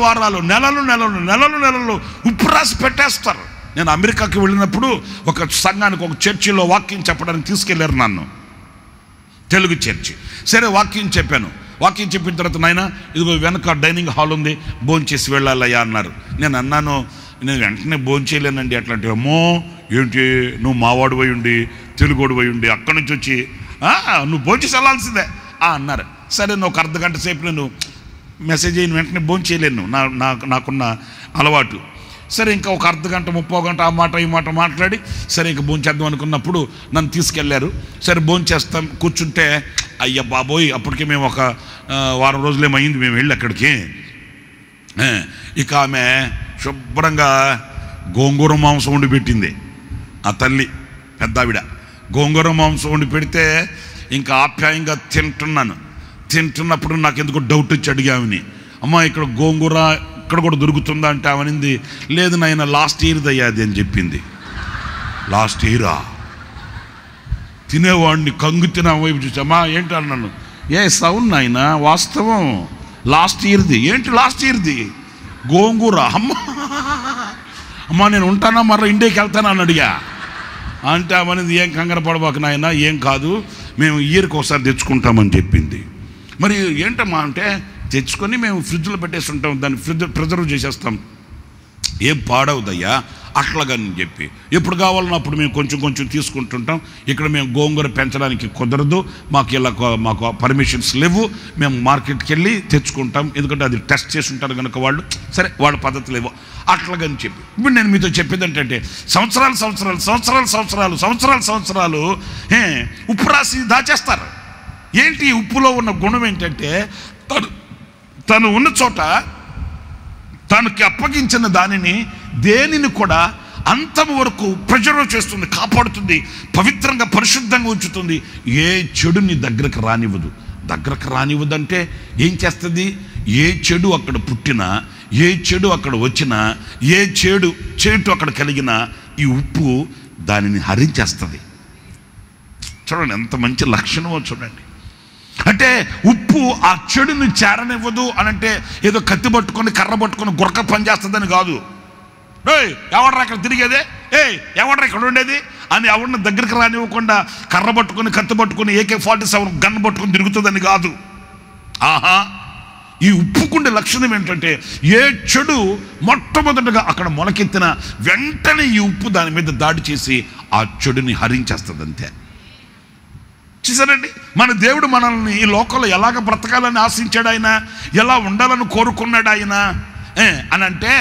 నెలలు ఉప్పు రాసి పెట్టేస్తారు. నేను అమెరికాకి వెళ్ళినప్పుడు ఒక సంఘానికి, ఒక చర్చిలో వాక్యం చెప్పడానికి తీసుకెళ్లారు నన్ను, తెలుగు చర్చి. సరే, వాక్యం చెప్పాను. వాక్యం చెప్పిన తర్వాత, నాయన ఇదిగో వెనక డైనింగ్ హాల్ ఉంది, భోంచేసి వెళ్ళాలయ్యా అన్నారు. నేను అన్నాను, నేను వెంటనే భోంచేయలేనండి. అట్లాంటి అమ్మో ఏంటి, నువ్వు మావాడు పోయి ఉండి, తెలుగోడు పోయి ఉండి, అక్కడి నుంచి వచ్చి నువ్వు భోంచేసి వెళ్ళాల్సిందే అన్నారు. సరే, నువ్వు ఒక అర్ధగంట సేపు నేను మెసేజ్ అయిన వెంటనే భోంచేయలేను, నాకున్న అలవాటు. సరే, ఇంకా ఒక అర్ధగంట 30 గంట ఆ మాట ఈ మాట మాట్లాడి, సరే ఇంకా భోంచేద్దాం అనుకున్నప్పుడు నన్ను తీసుకెళ్లారు. సరే, భోంచేస్తాం కూర్చుంటే, అయ్య బాబోయ్, అప్పటికే మేము ఒక వారం రోజులేమైంది మేము వెళ్ళి అక్కడికి. ఇక ఆమె శుభ్రంగా గోంగూర మాంసం వండి పెట్టింది. ఆ తల్లి పెద్దావిడ గోంగూర మాంసం వండి పెడితే ఇంకా ఆప్యాయంగా తింటున్నప్పుడు నాకు ఎందుకు డౌట్ వచ్చి అడిగామని, అమ్మ ఇక్కడ గోంగూర ఇక్కడ కూడా దొరుకుతుందా అంటే ఆమెనింది, లేదు నాయన లాస్ట్ ఇయర్ది అయ్యాది అని చెప్పింది. లాస్ట్ ఇయరా తినేవాడిని కంగు తిన వైపు చూసామా ఏంటి అన్నాను. అవును నాయన వాస్తవం, లాస్ట్ ఇయర్ది. ఏంటి లాస్ట్ ఇయర్ది? గోంగూర. అమ్మా నేను ఉంటానా మరో ఇండియాకి వెళ్తానా అని అడిగా. అంటే అవనేది ఏం కంగారు పడబాకు నాయన, ఏం కాదు, మేము ఇయర్కి ఒకసారి తెచ్చుకుంటామని చెప్పింది. మరి ఏంటమ్మా అంటే, తెచ్చుకొని మేము ఫ్రిడ్జ్లో పెట్టేస్తుంటాం, దాన్ని ప్రిజర్వ్ చేసేస్తాం, ఏం పాడవుదయ్యా అట్లాగని చెప్పి. ఎప్పుడు కావాలన్నా అప్పుడు మేము కొంచెం కొంచెం తీసుకుంటుంటాం. ఇక్కడ మేము గోంగూర పెంచడానికి కుదరదు, మాకు పర్మిషన్స్ లేవు, మేము మార్కెట్కి వెళ్ళి తెచ్చుకుంటాం, ఎందుకంటే అది టెస్ట్ చేసి ఉంటారు కనుక వాళ్ళు, సరే వాళ్ళ పద్ధతి లేవు అట్లాగని చెప్పి. ఇప్పుడు నేను మీతో చెప్పేది ఏంటంటే, సంవత్సరాలు ఉప్పు రాసి దాచేస్తారు. ఏంటి ఉప్పులో ఉన్న గుణం ఏంటంటే, తను ఉన్న చోట తనకి అప్పగించిన దానిని దేనిని కూడా అంతం వరకు ప్రిజర్వ్ చేస్తుంది, కాపాడుతుంది, పవిత్రంగా పరిశుద్ధంగా ఉంచుతుంది. ఏ చెడుని దగ్గరకు రానివ్వదంటే ఏం చేస్తుంది? ఏ చెడు అక్కడ పుట్టినా, ఏ చెడు అక్కడ వచ్చినా, ఏ చెడు అక్కడ కలిగినా ఈ ఉప్పు దానిని హరించేస్తుంది. చూడండి ఎంత మంచి లక్షణమో చూడండి. అంటే ఉప్పు ఆ చెడుని చేరనివ్వదు అని అంటే ఏదో కత్తి పట్టుకొని కర్ర పట్టుకొని గురక పని చేస్తుందని కాదు. ఎవడరా ఇక్కడ తిరిగేదే, ఎవడరా ఇక్కడ ఉండేది అని ఎవరిని దగ్గరికి రానివ్వకుండా కర్ర పట్టుకొని కత్తి పట్టుకొని AK-47 గన్ పట్టుకొని తిరుగుతుందని కాదు. ఈ ఉప్పుకుండే లక్షణం ఏంటంటే, ఏ చెడు మొట్టమొదటిగా అక్కడ మొలకెత్తిన వెంటనే ఈ ఉప్పు దాని మీద దాడి చేసి ఆ చెడుని హరించేస్తుంది అంతే. చూసారండి, మన దేవుడు మనల్ని ఈ లోకంలో ఎలాగ బ్రతకాలని ఆశించాడు ఆయన, ఎలా ఉండాలని కోరుకున్నాడు ఆయన అని అంటే,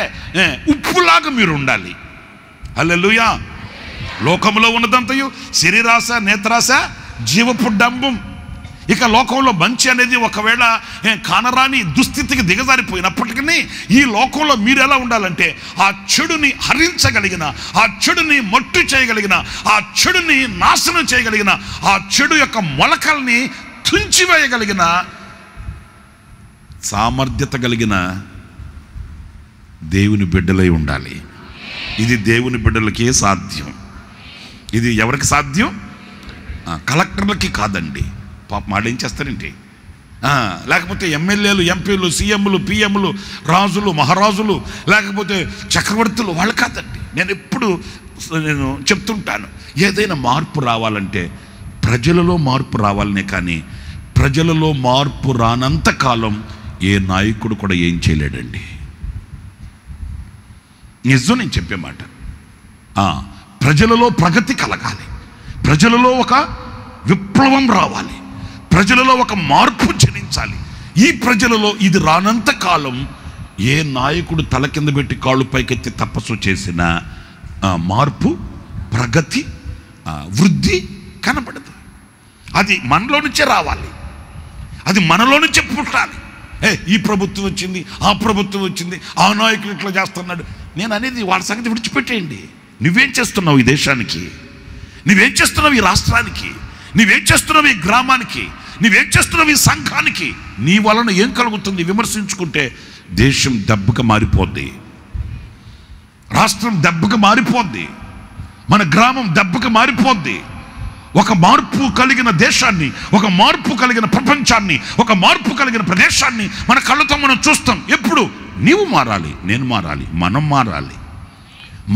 ఉప్పులాగా మీరు ఉండాలి. హల్లెలూయా. లోకంలో ఉన్నదంతయు శరీరాశ, నేత్రాశ, జీవపు డంబం. ఇక లోకంలో మంచి అనేది ఒకవేళ కానరాని దుస్థితికి దిగజారిపోయినప్పటికీ ఈ లోకంలో మీరు ఎలా ఉండాలంటే, ఆ చెడుని హరించగలిగిన, ఆ చెడుని మట్టు చేయగలిగిన, ఆ చెడుని నాశనం చేయగలిగిన, ఆ చెడు యొక్క మొలకల్ని తుంచివేయగలిగిన సామర్థ్యత కలిగిన దేవుని బిడ్డలై ఉండాలి. ఇది దేవుని బిడ్డలకే సాధ్యం. ఇది ఎవరికి సాధ్యం? కలెక్టర్లకి కాదండి. పాపం ఏం చేస్తారంటే, లేకపోతే ఎమ్మెల్యేలు, ఎంపీలు, సీఎంలు, పిఎంలు, రాజులు, మహారాజులు, లేకపోతే చక్రవర్తులు, వాళ్ళు కాదండి. నేను చెప్తుంటాను, ఏదైనా మార్పు రావాలంటే ప్రజలలో మార్పు రావాలనే కానీ ప్రజలలో మార్పు రానంత కాలం ఏ నాయకుడు కూడా ఏం చేయలేడండి. నిజం నేను చెప్పే మాట. ప్రజలలో ప్రగతి కలగాలి, ప్రజలలో ఒక విప్లవం రావాలి, ప్రజలలో ఒక మార్పు జనించాలి. ఈ ప్రజలలో ఇది రానంత కాలం ఏ నాయకుడు తల కింద పెట్టి కాళ్ళు పైకెత్తి తపస్సు చేసిన మార్పు, ప్రగతి, వృద్ధి కనబడదు. అది మనలో నుంచే రావాలి, అది మనలో నుంచే పుట్టాలి. ఈ ప్రభుత్వం వచ్చింది, ఆ ప్రభుత్వం వచ్చింది, ఆ నాయకుడు ఇట్లా చేస్తున్నాడు. నేను అనేది వాళ్ళ సంగతి విడిచిపెట్టేయండి. నువ్వేం చేస్తున్నావు ఈ దేశానికి? నువ్వేం చేస్తున్నావు ఈ రాష్ట్రానికి? నువ్వేం చేస్తున్నావు ఈ గ్రామానికి? నువ్వేం చేస్తున్నావు ఈ సంఘానికి? నీ వలన ఏం కలుగుతుంది? విమర్శించుకుంటే దేశం దెబ్బగా మారిపోద్ది, రాష్ట్రం దెబ్బగా మారిపోద్ది, మన గ్రామం దెబ్బగా మారిపోద్ది. ఒక మార్పు కలిగిన దేశాన్ని, ఒక మార్పు కలిగిన ప్రపంచాన్ని, ఒక మార్పు కలిగిన ప్రదేశాన్ని మన కళ్ళతో మనం చూస్తాం. ఎప్పుడు? నీవు మారాలి, నేను మారాలి, మనం మారాలి.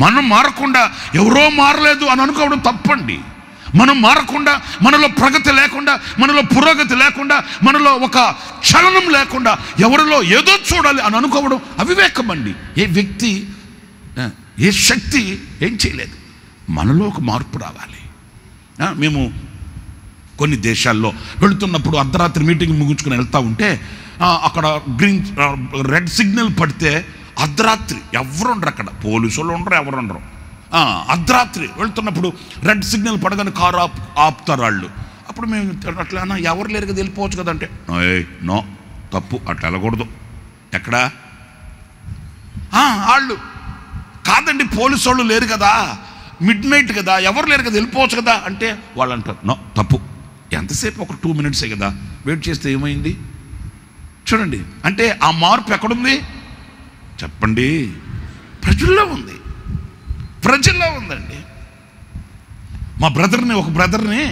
మనం మారకుండా ఎవరో మారలేదు అని అనుకోవడం తప్పండి. మనం మారకుండా, మనలో ప్రగతి లేకుండా, మనలో పురోగతి లేకుండా, మనలో ఒక చలనం లేకుండా ఎవరిలో ఏదో చూడాలి అని అనుకోవడం అవివేకం అండి. ఏ వ్యక్తి, ఏ శక్తి ఏం చేయలేదు. మనలో ఒక మార్పు రావాలి. మేము కొన్ని దేశాల్లో వెళుతున్నప్పుడు అర్ధరాత్రి మీటింగ్ ముగించుకుని వెళ్తూ ఉంటే అక్కడ రెడ్ సిగ్నల్ పడితే అర్ధరాత్రి ఎవరు ఉండరు, అక్కడ పోలీసు వాళ్ళు ఉండరు, ఎవరు ఉండరు. అర్ధరాత్రి వెళ్తున్నప్పుడు రెడ్ సిగ్నల్ పడగానే కారు ఆపుతారు వాళ్ళు. అప్పుడు మేము అట్లా ఎవరు లేరు కదా, వెళ్ళిపోవచ్చు కదా అంటే, నో తప్పు, అట్లా వెళ్ళకూడదు. ఎక్కడా? వాళ్ళు కాదండి, పోలీసు వాళ్ళు లేరు కదా, మిడ్ నైట్ కదా, ఎవరు లేరు కదా, వెళ్ళిపోవచ్చు కదా అంటే వాళ్ళు అంటారు, నో తప్పు, ఎంతసేపు ఒక 2 minutes కదా, వెయిట్ చేస్తే ఏమైంది? చూడండి, అంటే ఆ మార్పు ఎక్కడుంది చెప్పండి? ప్రజల్లో ఉంది, ప్రజల్లో ఉందండి. మా బ్రదర్ని, ఒక బ్రదర్ని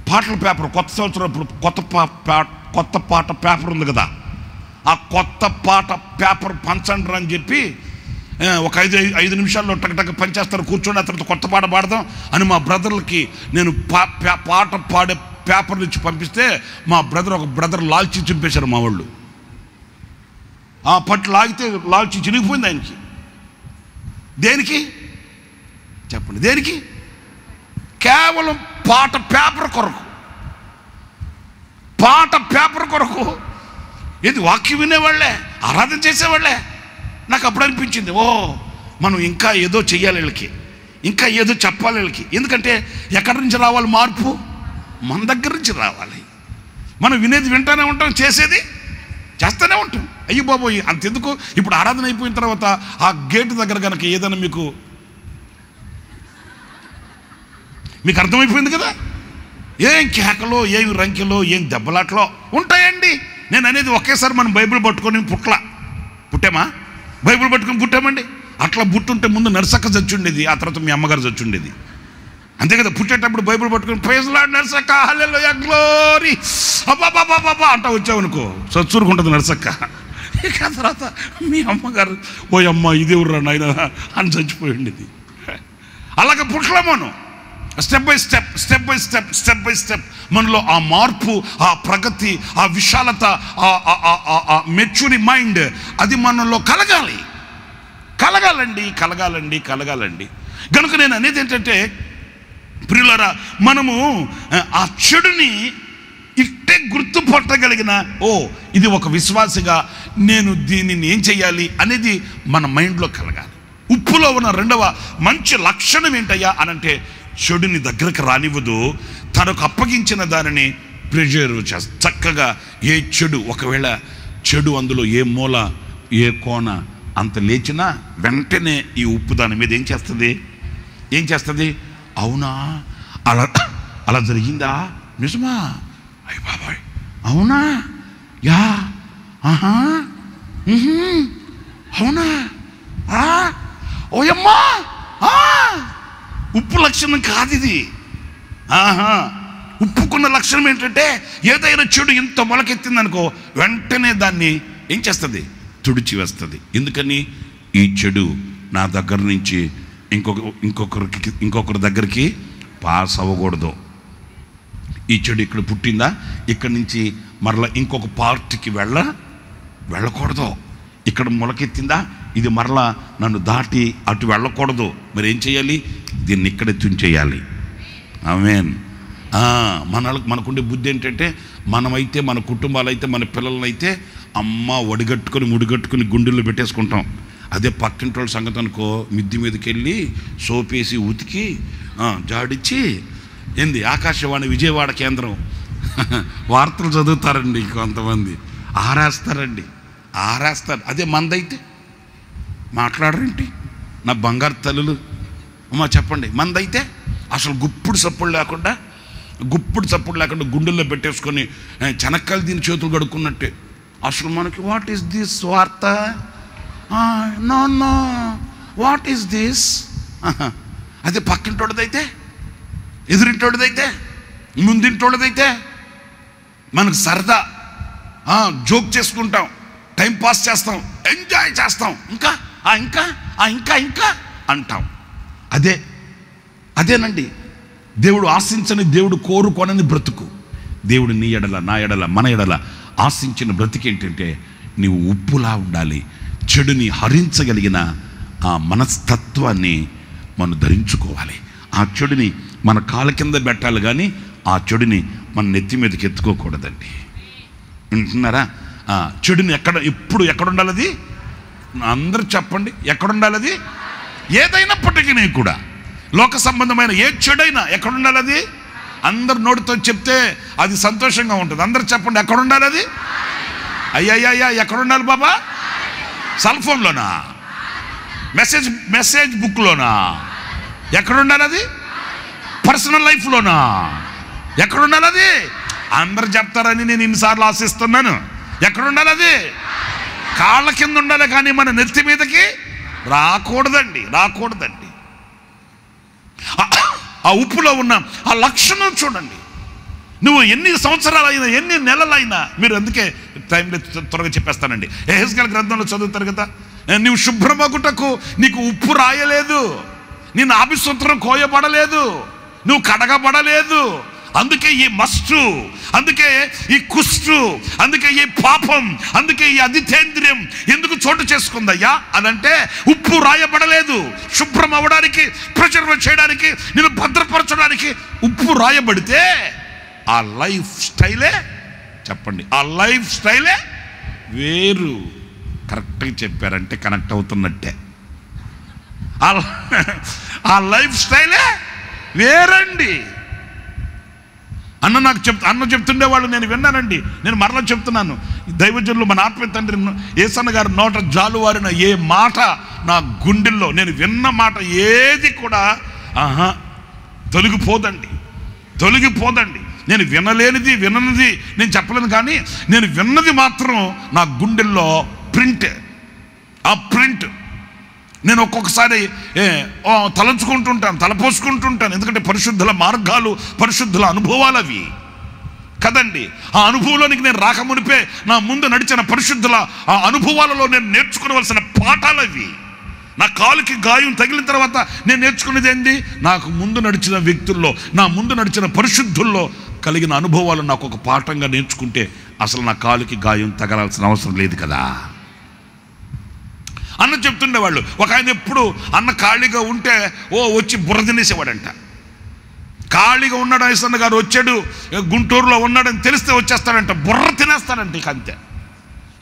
పాటల పేపర్, కొత్త సంవత్సరం ఇప్పుడు కొత్త పాట పేపర్ ఉంది కదా, ఆ కొత్త పాట పేపర్ పంచండి అని చెప్పి ఒక 5 నిమిషాల్లో టక్ పనిచేస్తారు, కూర్చొని ఆ తర్వాత కొత్త పాట పాడదాం అని మా బ్రదర్లకి నేను పాట పాడే పేపర్లు ఇచ్చి పంపిస్తే ఒక బ్రదర్ లాల్చి చింపేశారు మా వాళ్ళు. ఆ పట్టు లాగితే లాల్చి చినిగిపోయింది ఆయనకి. దేనికి చెప్పండి? దేనికి? కేవలం పాట పేపర్ కొరకు, పాట పేపర్ కొరకు. ఇది వాక్యం వినేవాళ్లే, ఆరాధన చేసేవాళ్లే. నాకు అప్పుడు అనిపించింది, మనం ఇంకా ఏదో చెయ్యాలి వీళ్ళకి, ఇంకా ఏదో చెప్పాలి వీళ్ళకి. ఎందుకంటే ఎక్కడి నుంచి రావాలి మార్పు? మన దగ్గర నుంచి రావాలి. మనం వినేది వింటూనే ఉంటాం, చేసేది చేస్తూనే ఉంటాం. అయ్యి బాబోయ్ అంతెందుకు, ఇప్పుడు ఆరాధన అయిపోయిన తర్వాత ఆ గేటు దగ్గర కనుక ఏదైనా మీకు అర్థమైపోయింది కదా, ఏం కేకలో, ఏం రంకెలో, ఏం దెబ్బలాట్లో ఉంటాయండి. నేను అనేది ఒకేసారి మనం బైబిల్ పట్టుకొని పుట్టామా? బైబిల్ పట్టుకొని పుట్టామండి. అట్లా పుట్టుంటే ముందు నర్సక్క చచ్చుండేది, ఆ తర్వాత మీ అమ్మగారు చచ్చుండేది. అంతే కదా, పుట్టేటప్పుడు బైబిల్ పట్టుకొని ప్రైజ్ లార్డ్ నర్సక్క, హల్లెలూయా, గ్లోరీ, అబ్బా అంటా వచ్చావనుకో చచ్చురుకుంటుంది నర్సక్క. ఇక తర్వాత మీ అమ్మగారు, ఓ అమ్మ ఇదేవుర్రా నాయన అని చచ్చిపోయి ఉండేది. అలాగే పుట్టలేమోను. స్టెప్ బై స్టెప్ మనలో ఆ మార్పు, ఆ ప్రగతి, ఆ విశాలత, ఆ మెచ్యూరి మైండ్ అది మనలో కలగాలండి. కనుక నేను అనేది ఏంటంటే ప్రియులారా, మనము ఆ చెడుని ఇట్టే గుర్తుపట్టగలిగిన, ఇది ఒక విశ్వాసిగా నేను దీనిని ఏం చెయ్యాలి అనేది మన మైండ్లో కలగాలి. ఉప్పులో ఉన్న రెండవ మంచి లక్షణం ఏంటయ్యా అనంటే, చెడుని దగ్గరకు రానివ్వదు, తనకు అప్పగించిన దానిని ప్రిజర్వ్ చేస్తుంది. చక్కగా ఏ చెడు, ఒకవేళ చెడు అందులో ఏ మూల ఏ కోన అంత లేచినా వెంటనే ఈ ఉప్పు దాని మీద ఏం చేస్తుంది? అవునా, అలా జరిగిందా, నిజమా, అయ్య బాబాయ్, అవునా, యా, ఆహా, అవునా, ఓయమ్మా. ఉప్పు లక్షణం కాదు ఇది. ఉప్పుకున్న లక్షణం ఏంటంటే, ఏదైనా చెడు ఇంత మొలకెత్తిందనుకో వెంటనే దాన్ని ఏం చేస్తుంది? తుడిచి వేస్తుంది. ఎందుకని? ఈ చెడు నా దగ్గర నుంచి ఇంకొకరి దగ్గరికి పాస్ అవ్వకూడదు. ఈ చెడు ఇక్కడ పుట్టిందా, ఇక్కడి నుంచి మరలా ఇంకొక పార్టీకి వెళ్ళకూడదు. ఇక్కడ మొలకెత్తిందా, ఇది మరలా నన్ను దాటి అటు వెళ్ళకూడదు. మరి ఏం చేయాలి? దీన్ని ఇక్కడే తుంచేయాలి. ఆమేన్. మనకుండే బుద్ధి ఏంటంటే, మనమైతే, మన కుటుంబాలైతే, మన పిల్లలనైతే ముడిగట్టుకుని గుండెల్లో పెట్టేసుకుంటాం. అదే పక్కింటి వాళ్ళ సంగతి అనుకో, మిద్ది మీదకి వెళ్ళి సోపేసి ఉతికి జాడిచ్చి ఏంది ఆకాశవాణి విజయవాడ కేంద్రం వార్తలు చదువుతారండి. కొంతమంది ఆరేస్తారు. అదే మందైతే మాట్లాడరేంటి? నా బంగారు తల్లులు అమ్మా చెప్పండి. మందైతే అసలు గుప్పుడు చప్పుడు లేకుండా గుండెల్లో పెట్టేసుకొని చెనక్కాయలు దీని చేతులు కడుక్కున్నట్టే. అసలు మనకి వాట్ ఈస్ దిస్ వార్త, నో వాట్ ఈస్ దిస్. అదే పక్కింటోడదైతే, ఎదురింటోడదైతే, ముందింటోడదైతే మనకు సరదా, జోక్ చేసుకుంటాం, టైం పాస్ చేస్తాం, ఎంజాయ్ చేస్తాం, ఇంకా అంటాం. అదేనండి దేవుడు ఆశించని, దేవుడు కోరుకోనని బ్రతుకు. దేవుడు నీ ఎడల, నా ఎడల, మన ఎడల ఆశించిన బ్రతికి ఏంటంటే, నీవు ఉప్పులా ఉండాలి. చెడుని హరించగలిగిన ఆ మనస్తత్వాన్ని మనం ధరించుకోవాలి. ఆ చెడుని మన కాళ్ళ కింద పెట్టాలి, కానీ ఆ చెడుని మన నెత్తి మీదకి ఎత్తుకోకూడదండి. వింటున్నారా? చెడుని ఎక్కడ ఉండాలి? అది అందరూ చెప్పండి, ఎక్కడుండాలి అది? ఏదైనప్పటికీ కూడా లోక సంబంధమైన ఏ చెడైనా ఎక్కడుండాలి అది? అందరు నోటితో చెప్తే అది సంతోషంగా ఉంటుంది. అందరు చెప్పండి, ఎక్కడుండాలి అది? అయ్యా ఎక్కడుండాలి బాబా? సెల్ ఫోన్లోనా? మెసేజ్ బుక్లోనా? ఎక్కడుండాలి అది? పర్సనల్ లైఫ్లోనా? ఎక్కడుండాలి అది? అందరు చెప్తారని నేను ఇన్నిసార్లు ఆశిస్తున్నాను. ఎక్కడుండాలి అది? కాళ్ళ కింద ఉండాలి, కానీ మన నెత్తి మీదకి రాకూడదండి. ఆ ఉప్పులో ఉన్న ఆ లక్షణం చూడండి. నువ్వు ఎన్ని సంవత్సరాలైనా, ఎన్ని నెలలైనా, మీరు అందుకే టైంలో త్వరగా చెప్పేస్తానండి. యెహెజ్కేలు గ్రంథంలో చదువుతారు కదా, నువ్వు శుభ్రమగుటకు నీకు ఉప్పు రాయలేదు, నీ నాభిసూత్రం కోయబడలేదు, నువ్వు కడగబడలేదు. అందుకే ఈ మస్టు, అందుకే ఈ కుష్టు, అందుకే ఈ పాపం, అందుకే ఈ అధితేంద్రియం ఎందుకు చోటు చేసుకుందయ్యా అనంటే ఉప్పు రాయబడలేదు. శుభ్రం అవ్వడానికి, ప్రిజర్వ్ చేయడానికి, నేను భద్రపరచడానికి ఉప్పు రాయబడితే ఆ లైఫ్ స్టైలే, చెప్పండి, ఆ లైఫ్ స్టైలే వేరు. కరెక్ట్గా చెప్పారంటే కనెక్ట్ అవుతున్నట్టే. ఆ లైఫ్ స్టైలే వేరండి. అన్న చెప్తుండేవాళ్ళు నేను విన్నానండి. నేను మరలా చెప్తున్నాను, దైవజనులు మన ఆత్మీయ తండ్రి యేసన్న గారి నోట జాలువారిన ఏ మాట నా గుండెల్లో, నేను విన్న మాట ఏది కూడా తొలగిపోదండి. నేను విననిది నేను చెప్పలేను, కానీ నేను విన్నది మాత్రం నా గుండెల్లో ప్రింట్. ఆ ప్రింట్ నేను ఒక్కొక్కసారి తలపోసుకుంటుంటాను. ఎందుకంటే పరిశుద్ధుల మార్గాలు, పరిశుద్ధుల అనుభవాలు అవి కదండి. ఆ అనుభవంలోనికి నేను రాకమునిపే నా ముందు నడిచిన పరిశుద్ధుల ఆ అనుభవాలలో నేను నేర్చుకోవలసిన పాఠాలు అవి. నా కాలుకి గాయం తగిలిన తర్వాత నేను నేర్చుకునేది ఏంటి? నాకు ముందు నడిచిన వ్యక్తుల్లో, నా ముందు నడిచిన పరిశుద్ధుల్లో కలిగిన అనుభవాలు నాకు ఒక పాఠంగా నేర్చుకుంటే అసలు నా కాలుకి గాయం తగలాల్సిన అవసరం లేదు కదా. అన్న చెప్తుండేవాళ్ళు, ఒక ఆయన ఎప్పుడు అన్న ఖాళీగా ఉంటే వచ్చి బుర్ర తినేసేవాడంట. ఖాళీగా ఉన్నాడు యేసన్న గారు, వచ్చాడు గుంటూరులో ఉన్నాడని తెలిస్తే వచ్చేస్తాడంట, బుర్ర తినేస్తాడంట. ఇక అంతే.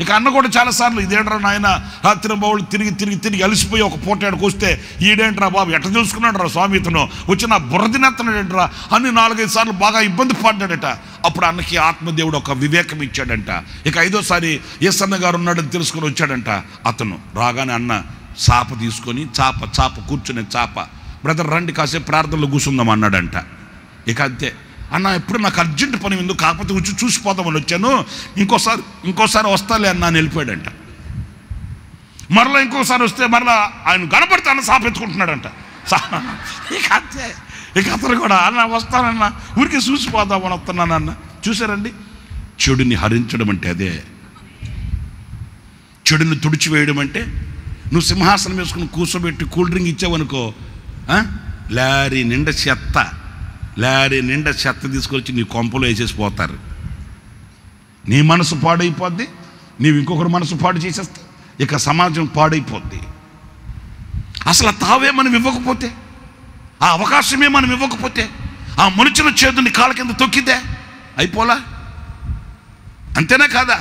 ఇక అన్న కూడా చాలాసార్లు ఇదేంట్రా నాయన, రాత్రి బావులు తిరిగి అలసిపోయి ఒక పూటేడకు వస్తే ఈడేంట్రా బాబు ఎట్ట తెలుసుకున్నాడు రా స్వామి ఇతను, వచ్చి నా బుర్ర తినేస్తున్నాడేంట్రా అని 4-5 సార్లు బాగా ఇబ్బంది పడ్డాడట. అప్పుడు అన్నకి ఆత్మదేవుడు ఒక వివేకం ఇచ్చాడంట. ఇక 5వ సారి యేసన్న గారు ఉన్నాడని తెలుసుకొని వచ్చాడంట. అతను రాగానే అన్న చాప తీసుకొని, చాప కూర్చునే చాప, బ్రదర్ రండి కాసేపు ప్రార్థనలో కూర్చుందాం అన్నాడంట. ఇక అంతే. అన్న ఎప్పుడు నాకు అర్జెంట్ పని ఎందుకు, కాకపోతే వచ్చి చూసిపోతామని వచ్చాను, ఇంకోసారి వస్తాలే అన్న అని వెళ్ళిపోయాడంట. మరలా ఇంకోసారి వస్తే మరలా ఆయన కనపడితే అన్న సాప ఎత్తుకుంటున్నాడంట. ఇక అంతే. ఇక అతను కూడా అన్న వస్తానన్న, ఊరికి చూసిపోదామని వస్తున్నానన్న. చూసారండి, చెడుని హరించడం అంటే అదే. చెడుని తుడిచివేయడం అంటే, నువ్వు సింహాసనం వేసుకుని కూర్చోబెట్టి కూల్ డ్రింక్ ఇచ్చావనుకో, లారీ నిండా చెత్త తీసుకొచ్చి నీ కొంపలో వేసేసి పోతారు. నీ మనసు పాడైపోద్ది, నీవు ఇంకొకరి మనసు పాడు చేసేస్తా, ఇక సమాజం పాడైపోద్ది. అసలు ఆ తావే మనం ఇవ్వకపోతే, ఆ అవకాశమే మనం ఇవ్వకపోతే, ఆ మొలిచిన చేతుని కాళ్ళ కింద తొక్కితే అయిపోలా. అంతేనా కాదా?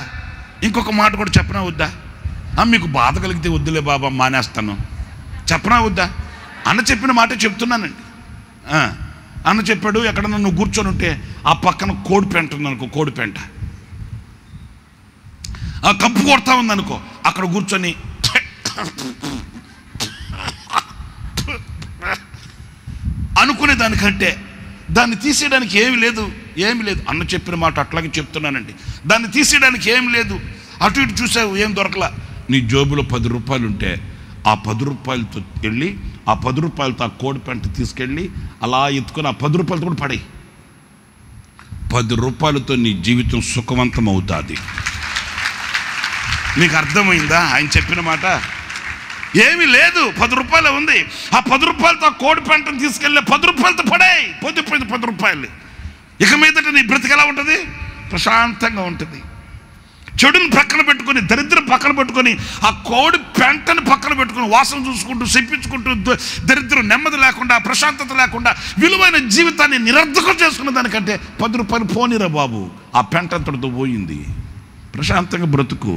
ఇంకొక మాట కూడా చెప్పనా వద్దా? మీకు బాధ కలిగితే వద్దులే బాబా మానేస్తాను చెప్పనా వద్దా? అన్న చెప్పిన మాట చెప్తున్నానండి. అన్న చెప్పాడు, ఎక్కడన్నా నువ్వు కూర్చొని ఉంటే ఆ పక్కన కోడి పెంట ఉందనుకో, కోడి పెంట కప్పు కొడతా ఉందనుకో, అక్కడ కూర్చొని అనుకునే దానికంటే దాన్ని తీసేయడానికి ఏమి లేదు. అన్న చెప్పిన మాట అట్లాగే చెప్తున్నానండి. దాన్ని తీసేయడానికి ఏం లేదు. అటు ఇటు చూసావు, ఏం దొరకలా. నీ జోబులో 10 రూపాయలు ఉంటే ఆ 10 రూపాయలతో వెళ్ళి, ఆ 10 రూపాయలతో ఆ కోడి పెంట తీసుకెళ్ళి అలా ఎత్తుకొని ఆ 10 రూపాయలతో కూడా పడేయి. 10 రూపాయలతో నీ జీవితం సుఖవంతం అవుతుంది. నీకు అర్థమైందా ఆయన చెప్పిన మాట? ఏమీ లేదు, 10 రూపాయలు ఉంది. ఆ 10 రూపాయలతో ఆ కోడి పెంటను తీసుకెళ్ళి 10 రూపాయలతో పడేయి. 10 రూపాయలు. ఇక మీదట నీ బ్రతికి ఎలా ఉంటుంది? ప్రశాంతంగా ఉంటుంది. చెడుని పక్కన పెట్టుకొని, దరిద్రం పక్కన పెట్టుకొని, ఆ కోడి పెంటని పక్కన పెట్టుకొని వాసన చూసుకుంటూ, చెప్పించుకుంటూ, దరిద్రం నెమ్మది లేకుండా, ప్రశాంతత లేకుండా విలువైన జీవితాన్ని నిరర్ధకం చేసుకున్న దానికంటే 10 రూపాయలు పోనీరా బాబు, ఆ పెంట అంతటితో పోయింది. ప్రశాంతంగా బ్రతుకు.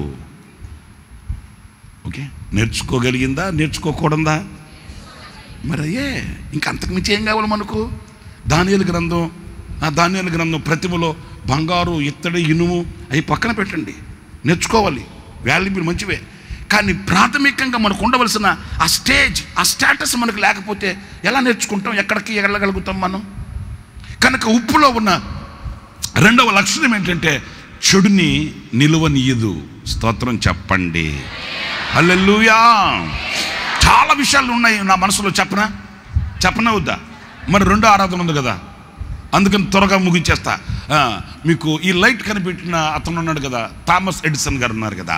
ఓకే, నేర్చుకోగలిగిందా? నేర్చుకోకూడదా? మరి ఇంకంతకు మించి ఏం కావాలి మనకు? దానియేలు గ్రంథం ప్రతిమలో బంగారు, ఇత్తడి, ఇనుము అవి పక్కన పెట్టండి, నేర్చుకోవాలి, వాల్యుబుల్ మంచివే. కానీ ప్రాథమికంగా మనకు ఉండవలసిన ఆ స్టేటస్ మనకు లేకపోతే ఎలా నేర్చుకుంటాం? ఎక్కడికి వెళ్ళగలుగుతాం మనం? కనుక ఉప్పులో ఉన్న 2వ లక్షణం ఏంటంటే చెడుని నిలువనీయదు. స్తోత్రం చెప్పండి, హల్లెలూయా. చాలా విషయాలు ఉన్నాయి నా మనసులో, చెప్పనా వద్దా? మరి రెండో ఆరాధన ఉంది కదా, అందుకని త్వరగా ముగించేస్తా. మీకు ఈ లైట్ కనిపెట్టిన అతను ఉన్నాడు కదా, థామస్ ఎడిసన్ గారు ఉన్నారు కదా,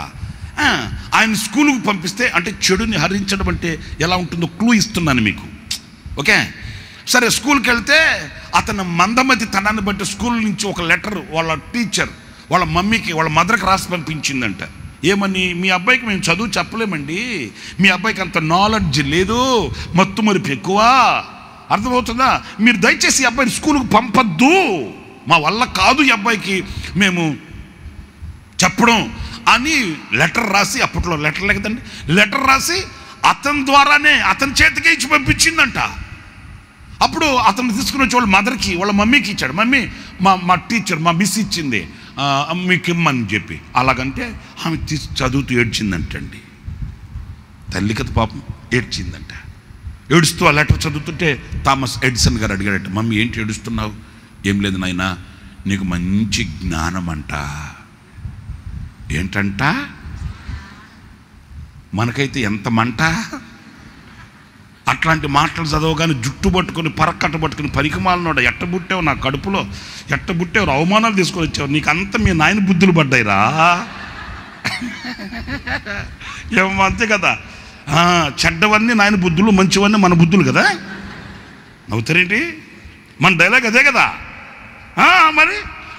ఆయన స్కూల్కి పంపిస్తే, అంటే చెడుని హరించడం అంటే ఎలా ఉంటుందో క్లూ ఇస్తున్నాను మీకు. ఓకే, సరే స్కూల్కి వెళ్తే అతను మందమతి తనాన్ని బట్టి స్కూల్ నుంచి ఒక లెటర్ వాళ్ళ టీచర్ వాళ్ళ మమ్మీకి, వాళ్ళ మదర్కి రాసి పంపించిందంట. ఏమని? మీ అబ్బాయికి మేము చదువు చెప్పలేమండి, మీ అబ్బాయికి అంత నాలెడ్జ్ లేదు, మత్తు మరుపు ఎక్కువ, అర్థమవుతుందా, మీరు దయచేసి ఈ అబ్బాయిని స్కూల్కి పంపద్దు, మా వల్ల కాదు ఈ అబ్బాయికి మేము చెప్పడం అని లెటర్ రాసి, అప్పట్లో లెటర్ లేకదండి, లెటర్ రాసి అతని ద్వారానే అతని చేతికే ఇచ్చి పంపించిందంట. అప్పుడు అతను తీసుకుని వచ్చి వాళ్ళ మదర్కి, వాళ్ళ మమ్మీకి ఇచ్చాడు. మమ్మీ మా టీచర్, మా మిస్ ఇచ్చింది, మీకు ఇమ్మని చెప్పి. అలాగంటే ఆమె చదువుతూ ఏడ్చిందంటండి. తల్లి కదా పాపం, ఏడ్చిందంట. ఏడుస్తూ ఆ లెటర్ చదువుతుంటే థామస్ ఎడిసన్ గారు అడిగాడట, మమ్మీ ఏంటి ఏడుస్తున్నావు? ఏం లేదు నాయనా, నీకు మంచి జ్ఞానం అంట. ఏంటంట? మనకైతే ఎంత మంట. అట్లాంటి మాటలు చదవగానే జుట్టు పట్టుకొని పరక్కట్ట పట్టుకుని పనికిమాలనోడ, ఎట్టబుట్టావు నా కడుపులో, ఎట్టబుట్టావు, అవమానాలు తీసుకొని వచ్చావు, నీకు అంత మీ నాయన బుద్ధులు పడ్డాయిరా. ఏమో అంతే కదా, చెడ్డవన్నీ నాయన బుద్ధులు, మంచివన్నీ మన బుద్ధులు కదా. నవ్వుతారేంటి? మన డైలాగ్ అదే కదా. మరి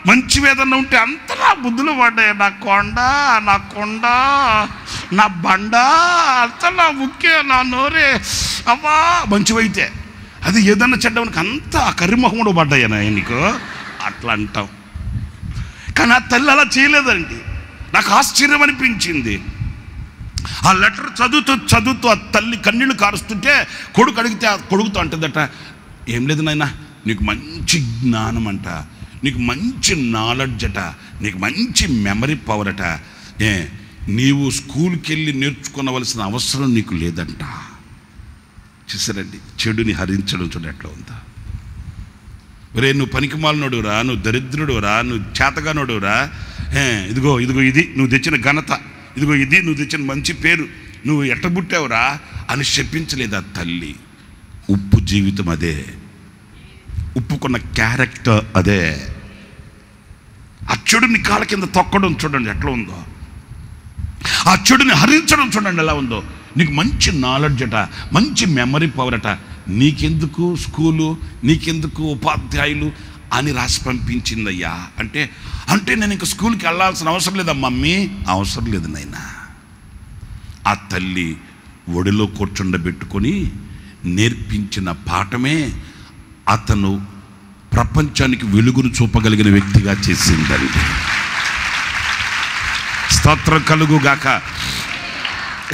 మంచి వేదన ఉంటే అంత నా బుద్ధులు పడ్డాయి, నా కొండ, నా కొండ, నా బండ, అంత నా ముఖ్య, నా నోరే, అమ్మా మంచివైతే అది ఏదన్నా చెడ్డవనికి అంత కర్రిమొహముడు పడ్డాయనా నీకు, అట్లా అంటాం. కానీ ఆ తల్లి అలా చేయలేదండి. నాకు ఆశ్చర్యం అనిపించింది. ఆ లెటర్ చదువుతూ ఆ తల్లి కన్నీళ్ళు కారుస్తుంటే కొడుకు అడిగితే ఆ కొడుకుతో అంటుందట, ఏం లేదు నాయనా, నీకు మంచి జ్ఞానం అంట, నీకు మంచి నాలెడ్జ్ అట, నీకు మంచి మెమరీ పవర్ అట, నీవు స్కూల్కి వెళ్ళి నేర్చుకోవలసిన అవసరం నీకు లేదంట. చూసారండి, చెడుని హరించడం చూడ ఎట్లా ఉందా. ఒరే నువ్వు పనికిమాలినోడు రా, నువ్వు దరిద్రుడు రా, నువ్వు చేతగానోడు రా, ఇదిగో ఇది నువ్వు తెచ్చిన ఘనత, ఇదిగో ఇది నువ్వు తెచ్చిన మంచి పేరు, నువ్వు ఎట్టబుట్టావురా అని చెప్పించలేదు ఆ తల్లి. ఉప్పు జీవితం అదే, ఉప్పుకున్న క్యారెక్టర్ అదే. ఆ చెడుని కాళ్ళ కింద తొక్కడం చూడండి ఎట్లా ఉందో, ఆ చెడుని హరించడం చూడండి ఎలా ఉందో. నీకు మంచి నాలెడ్జ్ అట, మంచి మెమరీ పవర్ అట, నీకెందుకు స్కూలు, నీకెందుకు ఉపాధ్యాయులు అని రాసి పంపించిందయ్యా. అంటే నేను ఇంక స్కూల్కి వెళ్ళాల్సిన అవసరం లేదా మమ్మీ? అవసరం లేదు నాయనా. ఆ తల్లి ఒడిలో కూర్చుండబెట్టుకొని నేర్పించిన పాఠమే అతను ప్రపంచానికి వెలుగును చూపగలిగిన వ్యక్తిగా చేసిందండి. స్తోత్రం కలుగుగాక.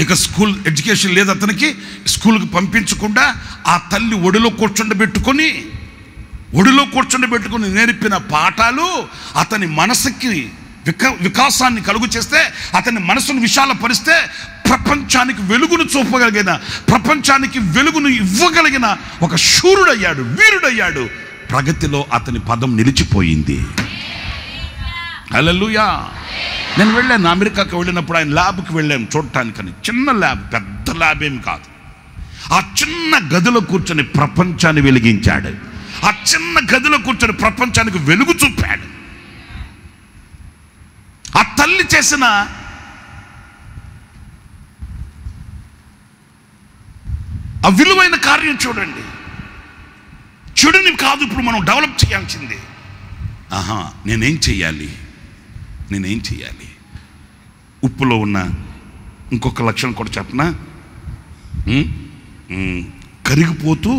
ఇక స్కూల్ ఎడ్యుకేషన్ లేదు అతనికి, స్కూల్కి పంపించకుండా ఆ తల్లి ఒడిలో కూర్చుండబెట్టుకొని నేర్పిన పాఠాలు అతని మనసుకి వికాసాన్ని కలుగు చేస్తే, అతని మనసును విశాలపరిస్తే, ప్రపంచానికి వెలుగును చూపగలిగిన, ప్రపంచానికి వెలుగును ఇవ్వగలిగిన ఒక శూరుడయ్యాడు, వీరుడయ్యాడు. ప్రగతిలో అతని పదం నిలిచిపోయింది. హల్లెలూయా. నేను వెళ్ళాను, అమెరికాకి వెళ్ళినప్పుడు ఆయన ల్యాబ్కి వెళ్ళాను చూడటానికని. చిన్న ల్యాబ్, పెద్ద ల్యాబ్ ఏమి కాదు. ఆ చిన్న గదిలో కూర్చొని ప్రపంచాన్ని వెలిగించాడు. ఆ చిన్న గదిలో కూర్చొని ప్రపంచానికి వెలుగు చూపాడు. ఆ తల్లి చేసిన ఆ విలువైన కార్యం చూడండి. చెడుని కాదు ఇప్పుడు మనం డెవలప్ చేయాల్సింది. నేనేం చెయ్యాలి? ఉప్పులో ఉన్న ఇంకొక లక్షణం కూడా చెప్పనా? కరిగిపోతూ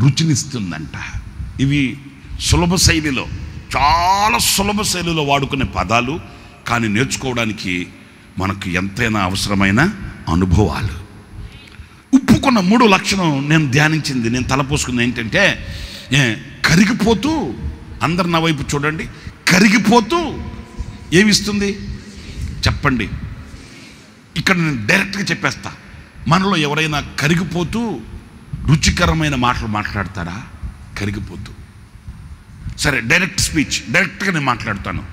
రుచినిస్తుందంట. ఇవి చాలా సులభ శైలిలో వాడుకునే పదాలు, కానీ నేర్చుకోవడానికి మనకు ఎంతైనా అవసరమైన అనుభవాలు. ఉప్పుకున్న 3 లక్షణం నేను ధ్యానించింది, నేను తలపోసుకుంది ఏంటంటే, కరిగిపోతూ, అందరు నా వైపు చూడండి, కరిగిపోతూ ఏమిస్తుంది చెప్పండి. ఇక్కడ నేను డైరెక్ట్గా చెప్పేస్తా, మనలో ఎవరైనా కరిగిపోతూ రుచికరమైన మాటలు మాట్లాడతారా? కరిగిపోతూ. సరే, డైరెక్ట్ స్పీచ్, డైరెక్ట్గా నేను మాట్లాడతాను.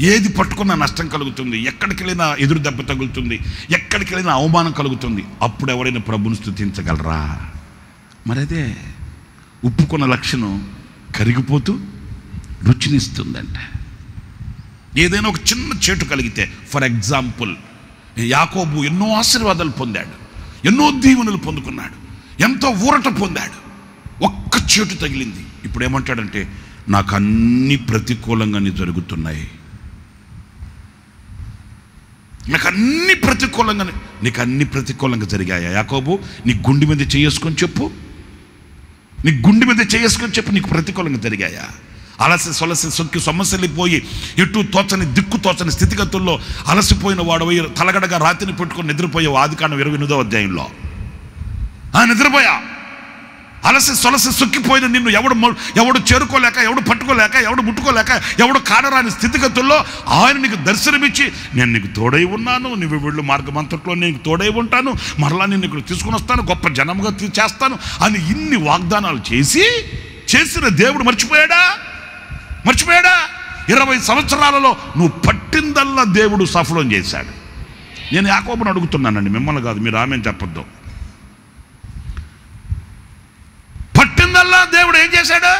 ఏది పట్టుకున్నా నష్టం కలుగుతుంది, ఎక్కడికి వెళ్ళినా ఎదురు దెబ్బ తగులుతుంది, ఎక్కడికి వెళ్ళినా అవమానం కలుగుతుంది. అప్పుడు ఎవరైనా ప్రభుని స్తుతించగలరా? మరి అదే ఉప్పుకున్న లక్షణం కరిగిపోతూ రుచినిస్తుందంట. ఏదైనా ఒక చిన్న చేటు కలిగితే, ఫర్ ఎగ్జాంపుల్ యాకోబు ఎన్నో ఆశీర్వాదాలు పొందాడు, ఎన్నో దీవెనలు పొందుకున్నాడు, ఎంతో ఊరట పొందాడు. ఒక్క చేటు తగిలింది. ఇప్పుడు ఏమంటాడంటే, నాకు అన్ని ప్రతికూలంగానే జరుగుతున్నాయి, నాకు అన్ని ప్రతికూలంగానే. నీకు అన్ని ప్రతికూలంగా జరిగాయా యాకోబు? నీ గుండె మీద చేసుకొని చెప్పు, నీ గుండె మీద చేసుకొని చెప్పు, నీకు ప్రతికూలంగా జరిగాయా? అలసి సొలసి సొక్కి సొమ్మసలిపోయి ఎటు తోచని దిక్కు తోచని స్థితిగతుల్లో అలసిపోయిన వాడు తలగడగా రాత్రిని పెట్టుకొని నిద్రపోయావు. ఆదికాండం 28వ అధ్యాయంలో నిద్రపోయా. అలసి సొలసి సొక్కిపోయిన నిన్ను ఎవడు చేరుకోలేక, ఎవడు పట్టుకోలేక, ఎవడు ముట్టుకోలేక, ఎవడు కానరాని స్థితిగతుల్లో ఆయన నీకు దర్శనమిచ్చి, నేను నీకు తోడై ఉన్నాను, నువ్వు వెళ్ళు మార్గం అంతట్లో నేను తోడై ఉంటాను, మరలా నేను ఇక్కడ తీసుకుని వస్తాను, గొప్ప జనంగా చేస్తాను అని ఇన్ని వాగ్దానాలు చేసిన దేవుడు మర్చిపోయాడా? 20 సంవత్సరాలలో నువ్వు పట్టిందల్లా దేవుడు సఫలం చేశాడు. నేను యాకోబుని అడుగుతున్నానండి, మిమ్మల్ని కాదు, మీరు ఆమెను చెప్పొద్దు. పట్టిందల్లా దేవుడు ఏం చేశాడు?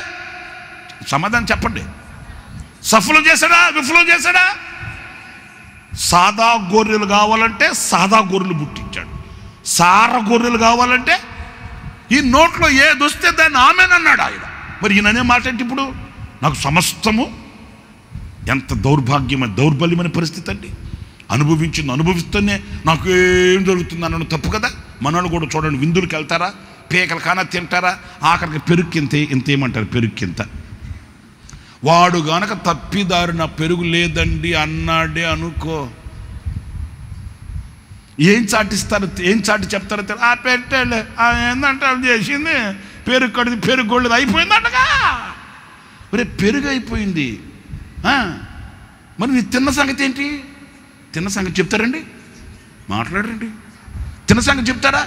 సమాధానం చెప్పండి. సఫలం చేశాడా, విఫలం చేశాడా? సాదా గొర్రెలు కావాలంటే సాదా గొర్రెలు పుట్టించాడు, సార గొర్రెలు కావాలంటే ఈ నోట్లో ఏది వస్తే దాన్ని ఆమెనన్నాడు ఆయన. మరి ఈయననే మాట అంటే ఇప్పుడు నాకు సమస్తము, ఎంత దౌర్బల్యమైన పరిస్థితి అండి. అనుభవిస్తూనే నాకు ఏం జరుగుతుంది అన్నాడు, తప్పు కదా. మనోళ్ళు కూడా చూడండి, విందులకు వెళ్తారా, పేకల కానా తింటారా, ఆఖరికి ఇంత ఏమంటారు, పెరుక్కింత. వాడు గనక తప్పిదారిన పెరుగు లేదండి అన్నాడే అనుకో, ఏం చాటి చెప్తారో ఆ పెట్టాలే, ఏందంటే అది చేసింది, పెరుగు కడిది, పెరుగు గొళ్ళది అయిపోయిందంటగా. ఒరే పెరుగు అయిపోయింది, మరి నీ తిన్న సంగతి ఏంటి? తిన్న సంగతి చెప్తారండి? మాట్లాడరండి. తిన్న సంగతి చెప్తారా?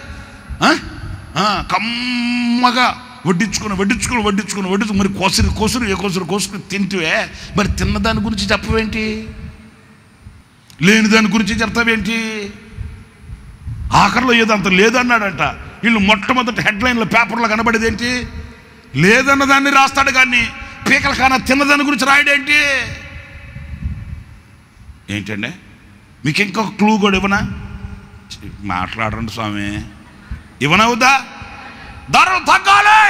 కమ్మగా వడ్డించుకుని మరి కోసురు తింటువే, మరి తిన్నదాని గురించి చెప్పవేంటి? లేని దాని గురించి చెప్తావేంటి? ఆఖరిలో ఏదో అంత లేదన్నాడంట. వీళ్ళు మొట్టమొదటి హెడ్లైన్లో పేపర్లో కనబడేది ఏంటి? లేదన్న దాన్ని రాస్తాడు, కానీ పీకల కానా తిన్నదాని గురించి రాయడేంటి? ఏంటండి, మీకు ఇంకొక క్లూ కూడా ఇవ్వనా? మాట్లాడండి స్వామి, ఇవ్వనవుదా? ధరలు తగ్గాలి,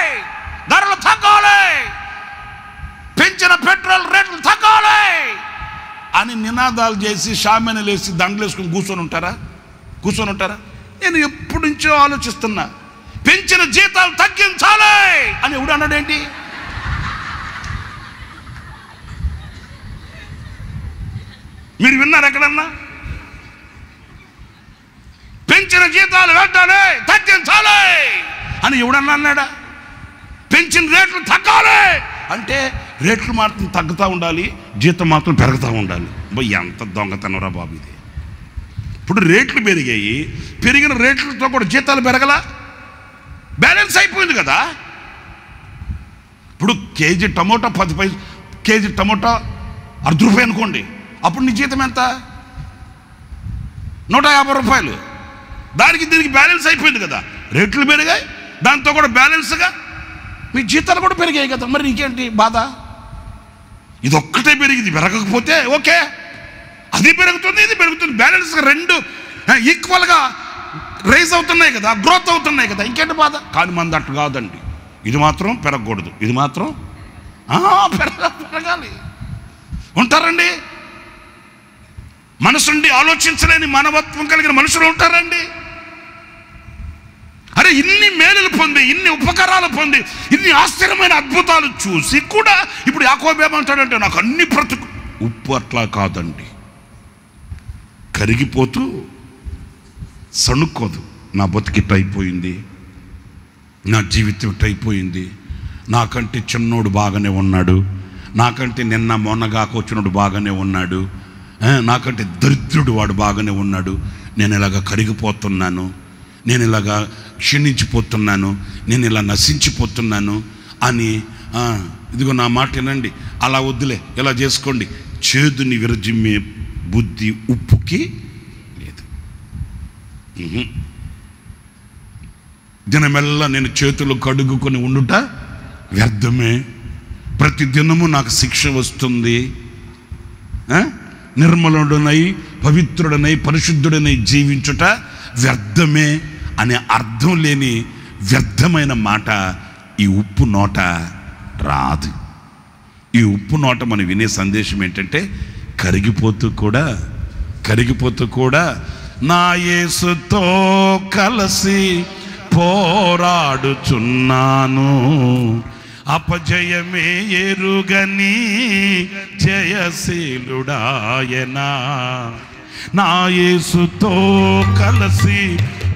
పెంచిన పెట్రోల్ రేట్లు తగ్గాలి అని నినాదాలు చేసి షామీనలు వేసి దండలు వేసుకుని కూర్చొని ఉంటారా? నేను ఎప్పటి నుంచో ఆలోచిస్తున్నా, పెంచిన జీతాలు తగ్గించాలి అని ఎవడు అన్నాడేంటి? మీరు విన్నారు ఎక్కడన్నా? పెంచిన జీతాలు వెంటనే తగ్గించాలి అని ఎవడన్నా అన్నాడా? పెంచిన రేట్లు తగ్గాలి అంటే రేట్లు మాత్రం తగ్గుతూ ఉండాలి, జీతం మాత్రం పెరుగుతూ ఉండాలి. ఎంత దొంగతనరా బాబు ఇది. ఇప్పుడు రేట్లు పెరిగాయి, పెరిగిన రేట్లతో కూడా జీతాలు పెరగలా, బ్యాలెన్స్ అయిపోయింది కదా. ఇప్పుడు కేజీ టమోటా 10 పైసలు, కేజీ టమోటా ₹1 అనుకోండి, అప్పుడు నీ జీతం ఎంత? ₹150. దానికి దీనికి బ్యాలెన్స్ అయిపోయింది కదా. రేట్లు పెరిగాయి, దాంతో కూడా బ్యాలెన్స్గా మీ జీతాలు కూడా పెరిగాయి కదా. మరి నీకేంటి బాధ? ఇది ఒక్కటే పెరిగింది, పెరగకపోతే ఓకే, అది పెరుగుతుంది, ఇది పెరుగుతుంది, బ్యాలెన్స్గా రెండు ఈక్వల్గా రైజ్ అవుతున్నాయి కదా, గ్రోత్ అవుతున్నాయి కదా, ఇంకేంటి బాధ? కానీ మంది అట్టు కాదండి, ఇది మాత్రం పెరగకూడదు, ఇది మాత్రం పెరగాలి. ఉంటారండి, మనసుండి ఆలోచించలేని మానవత్వం కలిగిన మనుషులు ఉంటారండి. అరే ఇన్ని మేలులు పొంది, ఇన్ని ఉపకారాలు పొంది, ఇన్ని ఆశ్చర్యమైన అద్భుతాలు చూసి కూడా ఇప్పుడు యాకోబు ఏమంటాడంటే, నాకు అన్ని ఉప్పు అట్లా కాదండి, కరిగిపోతూ సణుక్కోదు. నా బతికిట్ అయిపోయింది, నా జీవితం అయిపోయింది, నాకంటే చిన్నోడు బాగానే ఉన్నాడు, నాకంటే నిన్న మొన్నగాక వచ్చినోడు బాగానే ఉన్నాడు, నాకంటే దరిద్రుడు వాడు బాగానే ఉన్నాడు, నేను ఇలాగ కరిగిపోతున్నాను, నేను ఇలాగా క్షీణించిపోతున్నాను, నేను ఇలా నశించిపోతున్నాను అని ఇదిగో నా మాట వినండి, అలా వద్దులే, ఇలా చేసుకోండి. చేదుని విరజిమ్మే బుద్ధి ఉప్పుకి లేదు. దినమెల్లా నేను చేతులు కడుగుకొని ఉండుట వ్యర్థమే. ప్రతి దినము నాకు శిక్ష వస్తుంది. నిర్మలుడనై పవిత్రుడనై పరిశుద్ధుడనై జీవించుట వ్యర్థమే అనే అర్థం లేని వ్యర్థమైన మాట ఈ ఉప్పు నోట రాదు. ఈ ఉప్పు నోట మనం వినే సందేశం ఏంటంటే, కరిగిపోతూ కూడా నా యేసుతో కలిసి పోరాడుచున్నాను, అపజయమే ఎరుగని జయశీలుడాయనా. నా యేసుతో కలిసి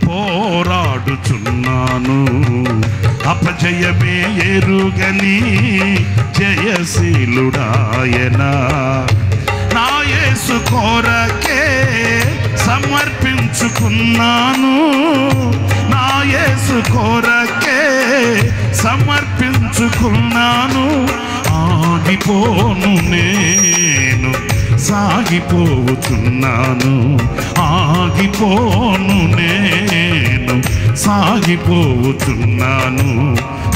పోరాడుచున్నాను, అపజయమే ఎరుగని జయశీలుడాయనా. నా యేసు కొరకే సమర్పించుకున్నాను, నా యేసు కొరకే సమర్పించుకున్నాను. ఆగిపోను నేను సాగిపోతున్నాను, ఆగిపోను నేను సాగిపోతున్నాను.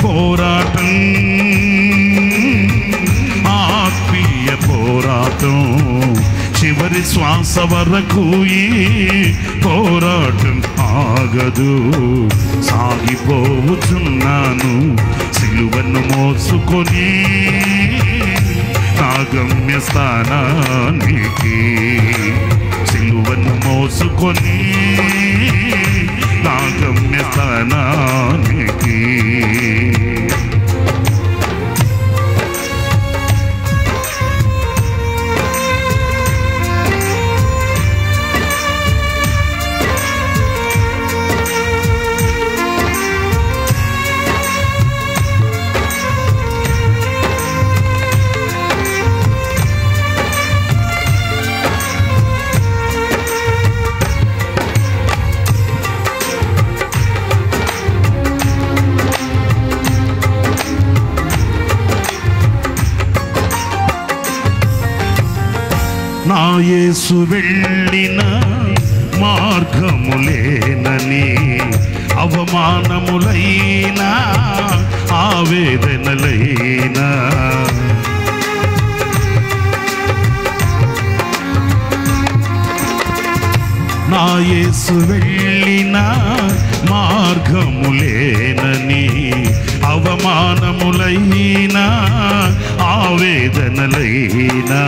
పోరాటం ఆత్మీయ పోరాటం, చివరి శ్వాస వరకు ఈ పోరాటం ఆగదు. సాగిపోతున్నాను సిలువను మోసుకొని నా గమ్యస్థానానికి, సిలువను మోసుకొని నా గమ్యస్థానానికి. నా యేసు వెళ్ళిన మార్గములేనని, అవమానములైనా ఆవేదనలైనా, నా యేసు వెళ్ళిన మార్గములేనని, అవమానములైనా ఆవేదనలైనా,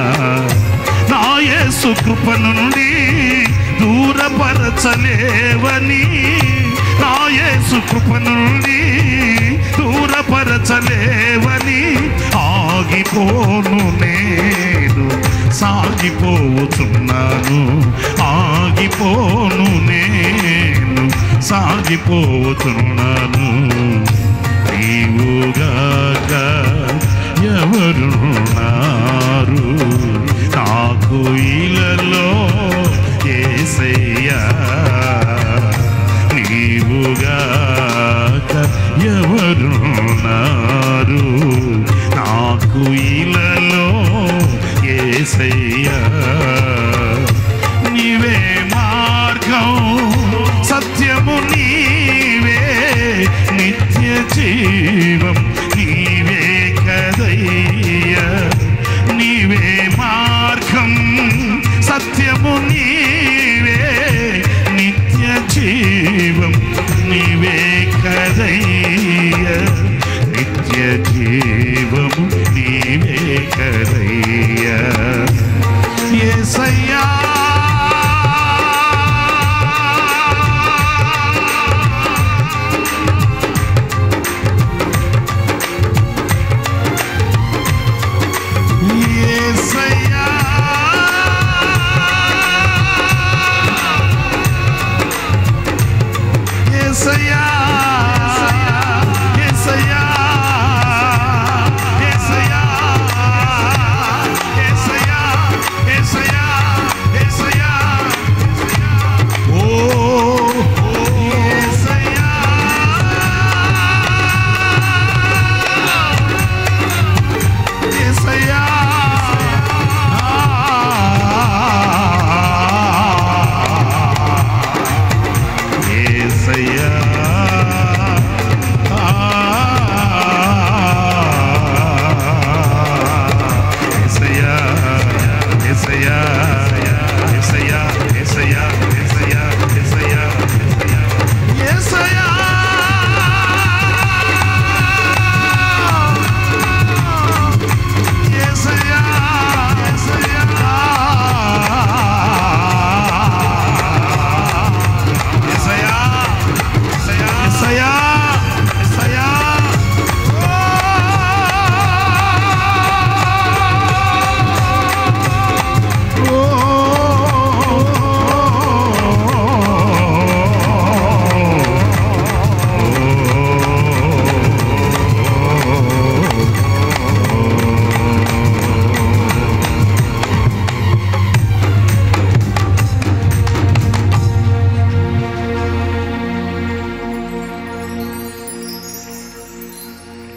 నా యేసు కృప నుండి దూరపరచలేవని, నా యేసు కృప నుండి దూరపరచలేవని, ఆగిపోను నేను సాగిపోతున్నాను, ఆగిపోను నేను సాగిపోతున్నాను. నీవుగాక ఎవరున్నారు నాకు ఇలలో యేసయ్యా, నీవుగాక ఎవరున్నారు నాకు ఇలలో యేసయ్యా. నీవే మార్గం సత్యము నీవే, నిత్య జీవం నీవే కదయ్యా. నీవే మార్గం సత్యము నీవే,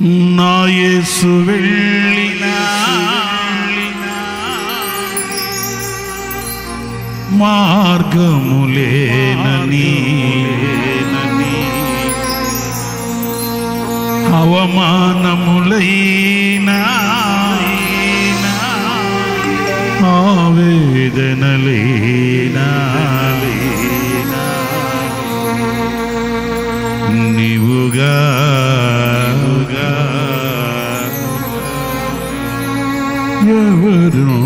నా యేసు వెళ్ళిన మార్గములేనని అవమానములైనా ఆవేదనలేనా నీవుగా ఎవరు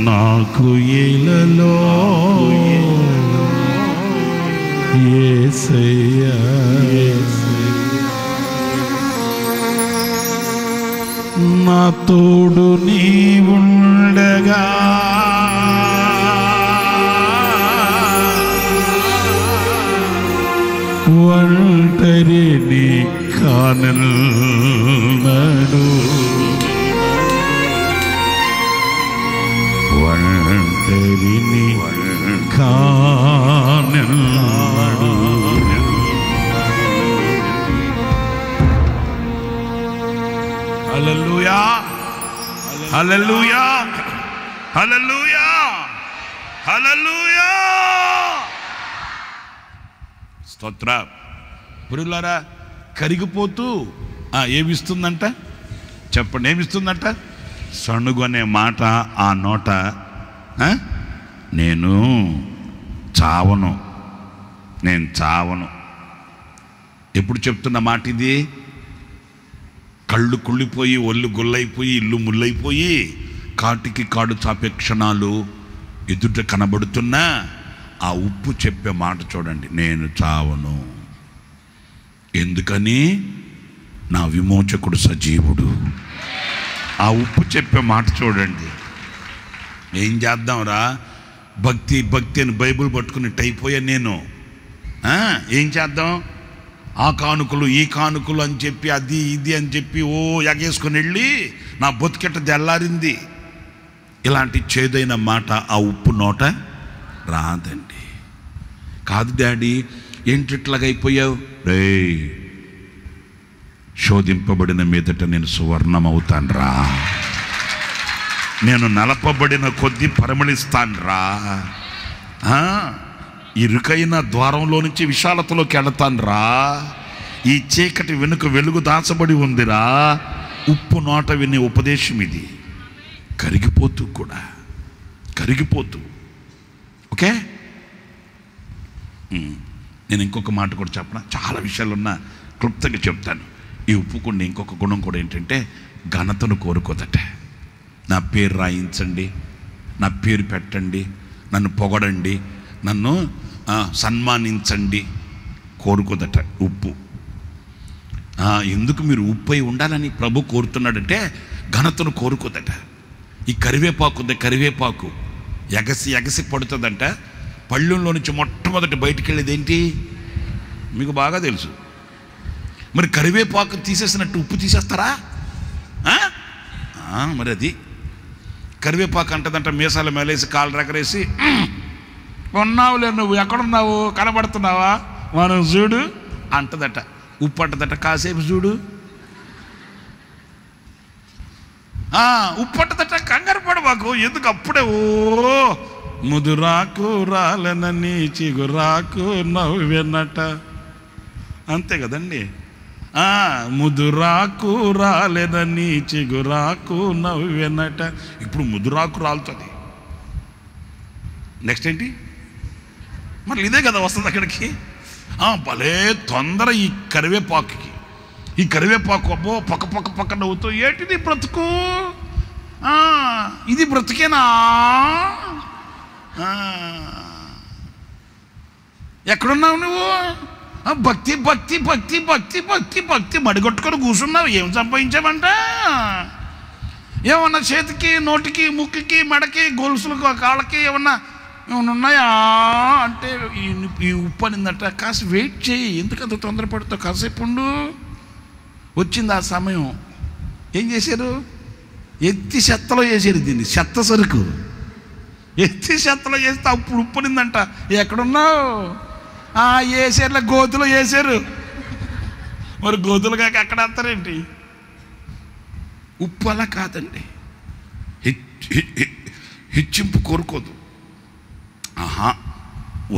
నాకు ఇలలో యేసయ్యా నా తోడు నీవుండగా ఒంటరిని కానన్నాడు ఒంటరిని కానన్నాడు హల్లెలూయా హల్లెలూయా హల్లెలూయా హల్లెలూయా స్తోత్ర పురులారా కరిగిపోతూ ఏమిస్తుందంట చెప్పండి ఏమిస్తుందంట సణుగు అనే మాట ఆ నోట నేను చావను ఎప్పుడు చెప్తున్న మాట ఇది కళ్ళు కుళ్ళిపోయి ఒళ్ళు గుల్లైపోయి ఇల్లు ముల్లైపోయి కాటికి కాడు చాపే క్షణాలు ఎదుట కనబడుతున్నా ఆ ఉప్పు చెప్పే మాట చూడండి నేను చావను ఎందుకని నా విమోచకుడు సజీవుడు ఆ ఉప్పు చెప్పే మాట చూడండి ఏం చేద్దాంరా భక్తి అని బైబిల్ పట్టుకుని అయిపోయా నేను ఏం చేద్దాం ఆ కానుకలు ఈ కానుకలు అని చెప్పి అది ఇది అని చెప్పి ఎగేసుకొని వెళ్ళి నా బతుకెట్ట తెల్లారింది ఇలాంటి చేదైన మాట ఆ ఉప్పు నోట రాదండి కాదు డాడీ ఏంటిట్లాగైపోయావు రే శోధింపబడిన మీదట నేను సువర్ణం అవుతాను రా నేను నలపబడిన కొద్దీ పరిమళిస్తాను రా ఇరుకైన ద్వారంలో నుంచి విశాలతలోకి వెళతాను రా ఈ చీకటి వెనుక వెలుగు దాచబడి ఉందిరా ఉప్పు నోట వినే ఉపదేశం ఇది కరిగిపోతూ ఓకే నేను ఇంకొక మాట కూడా చెప్పనా చాలా విషయాలు ఉన్నా క్లుప్తంగా చెప్తాను ఈ ఉప్పుకుండా ఇంకొక గుణం కూడా ఏంటంటే ఘనతను కోరుకోదట నా పేరు రాయించండి నా పేరు పెట్టండి నన్ను పొగడండి నన్ను సన్మానించండి కోరుకోదట ఉప్పు ఎందుకు మీరు ఉప్పు అయి ఉండాలని ప్రభు కోరుతున్నాడంటే ఘనతను కోరుకోదట ఈ కరివేపాకు ఎగసి పడుతుందంట పళ్ళెంలో నుంచి మొట్టమొదటి బయటికి వెళ్ళేది ఏంటి మీకు బాగా తెలుసు మరి కరివేపాకు తీసేసినట్టు ఉప్పు తీసేస్తారా మరి అది కరివేపాకు అంటదంట మీసాల మేలేసి కాళ్ళు రెగరేసి ఉన్నావులే నువ్వు ఎక్కడున్నావు కనబడుతున్నావా మనం చూడు అంటదట ఉప్పు అంటదట కాసేపు చూడు ఉప్పు అంటదట కంగారు పడబాకు ఎందుకు అప్పుడే ముదురాకు రాలనని చిగురాకు నవ్వెనట అంతే కదండి ముదురాకు రాలేదని చిగురాకు నవ్వెనట ఇప్పుడు ముదురాకు రాలుతుంది నెక్స్ట్ ఏంటి మళ్ళీ ఇదే కదా వస్తుంది అక్కడికి భలే తొందర ఈ కరివేపాకు అబ్బో పక్క నవ్వుతూ ఏంటిది బ్రతుకు ఇది బ్రతుకేనా ఎక్కడున్నావు నువ్వు భక్తి మడిగొట్టుకొని కూర్చున్నావు ఏం సంపాదించావంట ఏమన్నా చేతికి నోటికి ముక్కుకి మెడకి గొలుసులకు కాళ్ళకి ఏమన్నా ఉన్నాయా అంటే ఈ ఉప్పు అనిందట కాస్త వెయిట్ చేయి ఎందుకంత తొందరపడుతావు కాసేపు ఉండు వచ్చింది ఆ సమయం ఏం చేశారు ఎత్తి చెత్తలో చేశారు దీన్ని చెత్త సరుకు ఎత్తి చెత్తలో చేస్తే అప్పుడు ఉప్పు నిందంట ఎక్కడున్నావు వేసారులే, గోతులో వేసారు. మరి గోతులు కాక అక్కడ అంటారేంటి? ఉప్పు అలా కాదండి, హెచ్చింపు కోరుకోదు.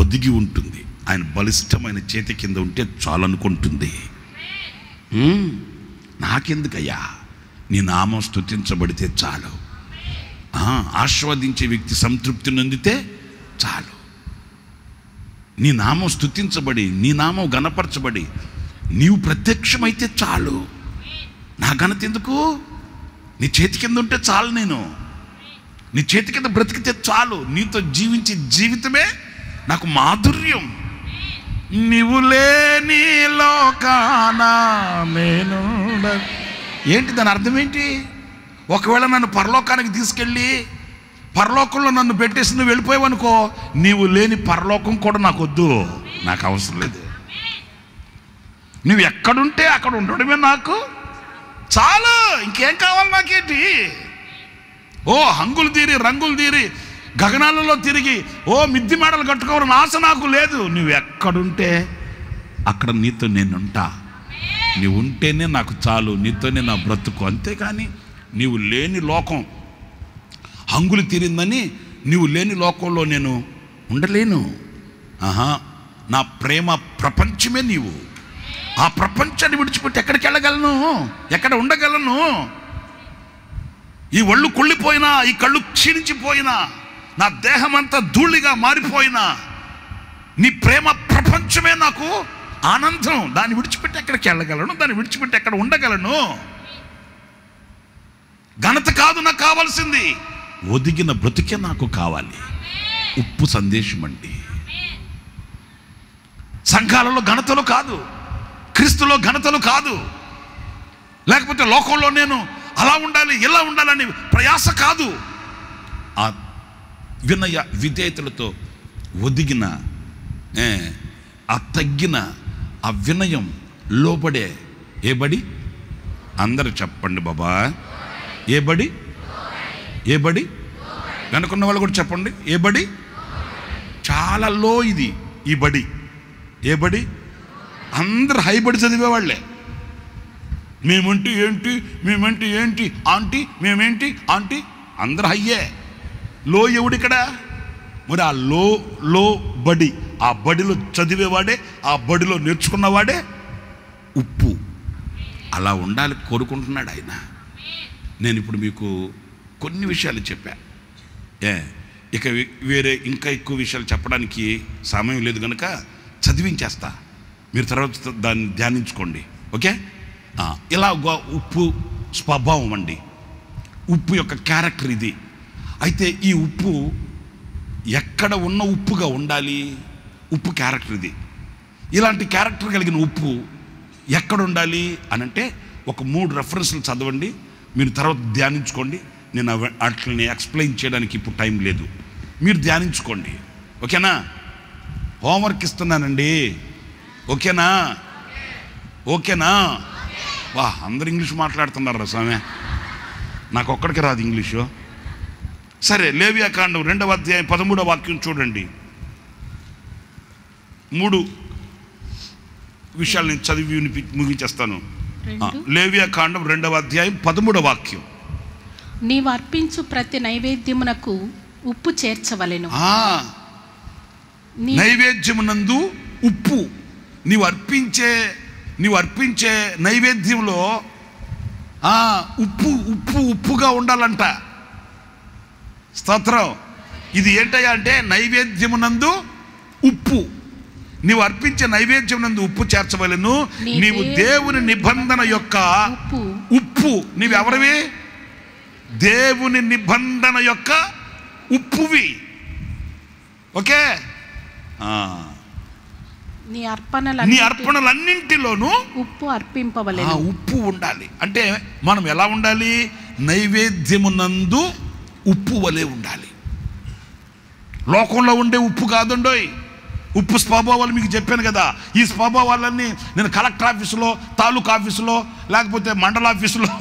ఒదిగి ఉంటుంది. ఆయన బలిష్టమైన చేతి కింద ఉంటే చాలనుకుంటుంది. నాకెందుకయ్యా, నీ నామం స్తుతించబడితే చాలు. ఆస్వాదించే వ్యక్తి సంతృప్తి నొందితే చాలు. నీ నామం స్తుతించబడి, నీ నామం గణపరచబడి, నీవు ప్రత్యక్షమైతే చాలు. నా ఘనత ఎందుకు? నీ చేతి కింద ఉంటే చాలు. నేను నీ చేతి కింద బ్రతికితే చాలు. నీతో జీవించే జీవితమే నాకు మాధుర్యం. నీవు లేని లోకాన నేను. ఏంటి దాని అర్థం ఏంటి? ఒకవేళ నన్ను పరలోకానికి తీసుకెళ్ళి పరలోకంలో నన్ను పెట్టేసి నువ్వు వెళ్ళిపోయావనుకో, నీవు లేని పరలోకం కూడా నాకు వద్దు, నాకు అవసరం లేదు. నువ్వు ఎక్కడుంటే అక్కడ ఉండడమే నాకు చాలు. ఇంకేం కావాలి నాకేంటి? హంగులు తీరి రంగులు తీరి గగనాలలో తిరిగి మిద్ది మేడలు కట్టుకోవాలని ఆశ నాకు లేదు. నువ్వు ఎక్కడుంటే అక్కడ నీతో నేనుంటా. నీవు ఉంటేనే నాకు చాలు, నీతోనే నా బ్రతుకు. అంతేకాని నీవు లేని లోకం హంగులు తీరిందని నీవు లేని లోకంలో నేను ఉండలేను. నా ప్రేమ ప్రపంచమే నీవు. ఆ ప్రపంచాన్ని విడిచిపెట్టి ఎక్కడికి వెళ్ళగలను? ఎక్కడ ఉండగలను? ఈ ఒళ్ళు కుళ్ళిపోయినా, ఈ కళ్ళు క్షీణించిపోయినా, నా దేహం అంతా ధూళిగా మారిపోయినా, నీ ప్రేమ ప్రపంచమే నాకు ఆనందం. దాన్ని విడిచిపెట్టి ఎక్కడికి వెళ్ళగలను? దాన్ని విడిచిపెట్టి ఎక్కడ ఉండగలను? ఘనత కాదు నాకు కావాల్సింది, ఒదిగిన బ్రతుకే నాకు కావాలి. ఉప్పు సందేశం అండి. సంఘాలలో ఘనతలు కాదు, క్రీస్తులో ఘనతలు కాదు, లేకపోతే లోకంలో నేను అలా ఉండాలి ఇలా ఉండాలని ప్రయాస కాదు. ఆ వినయ విధేయతలతో ఒదిగిన, ఆ తగ్గిన, ఆ వినయం, లోబడే ఏ బడి? అందరూ చెప్పండి బాబా, ఏ బడి? ఏ బడి? వెనుకున్న వాళ్ళు కూడా చెప్పండి, ఏ బడి? చాలా లో ఇది, ఈ బడి. ఏ బడి? అందరు హైబడి చదివేవాళ్లే. మేమంటే ఏంటి, మేమంటే ఏంటి ఆంటీ, మేమేంటి ఆంటీ, అందరు హయ్యే. లో ఎవడిక్కడ? మరి ఆ లో బడి, ఆ బడిలో చదివేవాడే, ఆ బడిలో నేర్చుకున్నవాడే ఉప్పు. అలా ఉండాలి కోరుకుంటున్నాడు ఆయన. నేను ఇప్పుడు మీకు కొన్ని విషయాలు చెప్పా. ఇక వేరే ఇంకా ఎక్కువ విషయాలు చెప్పడానికి సమయం లేదు కనుక చదివించేస్తా, మీరు తర్వాత దాన్ని ధ్యానించుకోండి. ఓకే? ఇలా ఉప్పు స్వభావం అండి, ఉప్పు యొక్క క్యారెక్టర్ ఇది. అయితే ఈ ఉప్పు ఎక్కడ ఉన్న ఉప్పుగా ఉండాలి? ఉప్పు క్యారెక్టర్ ఇది. ఇలాంటి క్యారెక్టర్ కలిగిన ఉప్పు ఎక్కడ ఉండాలి అని అంటే ఒక 3 రెఫరెన్స్లు చదవండి, మీరు తర్వాత ధ్యానించుకోండి. నేను వాటిని ఎక్స్ప్లెయిన్ చేయడానికి ఇప్పుడు టైం లేదు, మీరు ధ్యానించుకోండి. ఓకేనా? హోంవర్క్ ఇస్తున్నానండి. ఓకేనా? ఓకేనా? అందరు ఇంగ్లీష్ మాట్లాడుతున్నారు స్వామి, నాకు ఒక్కడికి రాదు ఇంగ్లీషు. సరే, లేవియాకాండం 2వ అధ్యాయం 13వ వాక్యం చూడండి. 3 విషయాలు నేను చదివి ముగించేస్తాను. లేవియాకాండం 2వ అధ్యాయం 13వ వాక్యం. నీవు అర్పించు ప్రతి నైవేద్యమునకు ఉప్పు చేర్చవలెను. నైవేద్యమునందు ఉప్పు. నీవు అర్పించే నైవేద్యంలో ఉప్పుగా ఉండాలంట. స్తోత్రం. ఇది ఏంటయ్యా అంటే నైవేద్యమునందు ఉప్పు. నీవు అర్పించే నైవేద్యమునందు ఉప్పు చేర్చవలెను. నీవు దేవుని నిబంధన యొక్క ఉప్పు. నీవెవరివి? దేవుని నిబంధన యొక్క ఉప్పువి. ఓకే? నీ అర్పణలన్నింటిలోనూ ఉప్పు అర్పింపవలెను. ఉప్పు ఉండాలి. అంటే మనం ఎలా ఉండాలి? నైవేద్యమునందు ఉప్పు వలె ఉండాలి. లోకంలో ఉండే ఉప్పు కాదండోయ్. ఉప్పు స్వభావాలు మీకు చెప్పాను కదా. ఈ స్వభావాలన్నీ నేను కలెక్టర్ ఆఫీసులో, తాలూకా ఆఫీసులో, లేకపోతే మండల ఆఫీసులో,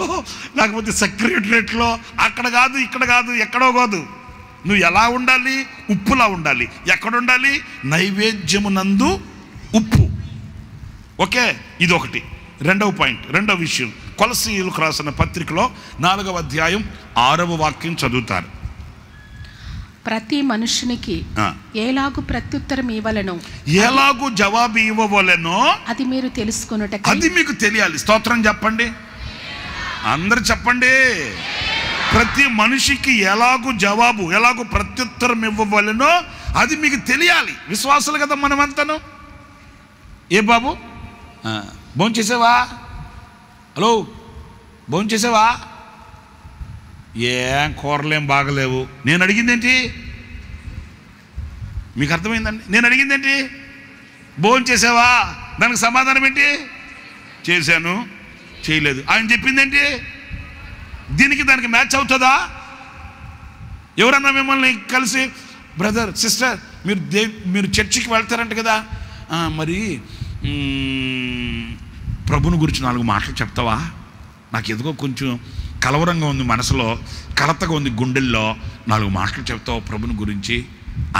లేకపోతే సెక్రటరియట్లో, అక్కడ కాదు, ఇక్కడ కాదు, ఎక్కడో కాదు. నువ్వు ఎలా ఉండాలి? ఉప్పులా ఉండాలి. ఎక్కడ ఉండాలి? నైవేద్యమునందు ఉప్పు. ఓకే, ఇది ఒకటి. రెండవ పాయింట్, రెండవ విషయం, కొలసీయులకు రాసిన పత్రికలో 4వ అధ్యాయం 6వ వాక్యం చదువుతారు. ప్రతి మనుషునికి ఎలాగు ప్రత్యుత్తరం ఇవ్వవలెనో, ఎలాగు జవాబు ఇవ్వవలెనో అది మీరు తెలుసుకొనుటకై, అది మీకు తెలియాలి. స్తోత్రం చెప్పండి, అందరు చెప్పండి. ప్రతి మనిషికి ఎలాగు జవాబు, ఎలాగు ప్రత్యుత్తరం ఇవ్వవలెనో అది మీకు తెలియాలి. విశ్వాసులు కదా మనమంతాను. ఏ బాబు భోంచేసావా? హలో, భోంచేసావా? ఏం కూరలేం బాగలేవు. నేను అడిగింది ఏంటి? మీకు అర్థమైందండి? నేను అడిగింది ఏంటి? భోంచేసావా? దానికి సమాధానం ఏంటి? చేశాను, చేయలేదు. ఆయన చెప్పింది ఏంటి? దీనికి దానికి మ్యాచ్ అవుతుందా? ఎవరన్నా మిమ్మల్ని కలిసి, బ్రదర్ సిస్టర్ మీరు చర్చికి వెళ్తారంట కదా, మరి ప్రభుని గురించి 4 మాటలు చెప్తావా? నాకు ఎందుకో కొంచెం కలవరంగా ఉంది, మనసులో కలతగా ఉంది, గుండెల్లో 4 మాటలు చెప్తావా ప్రభుని గురించి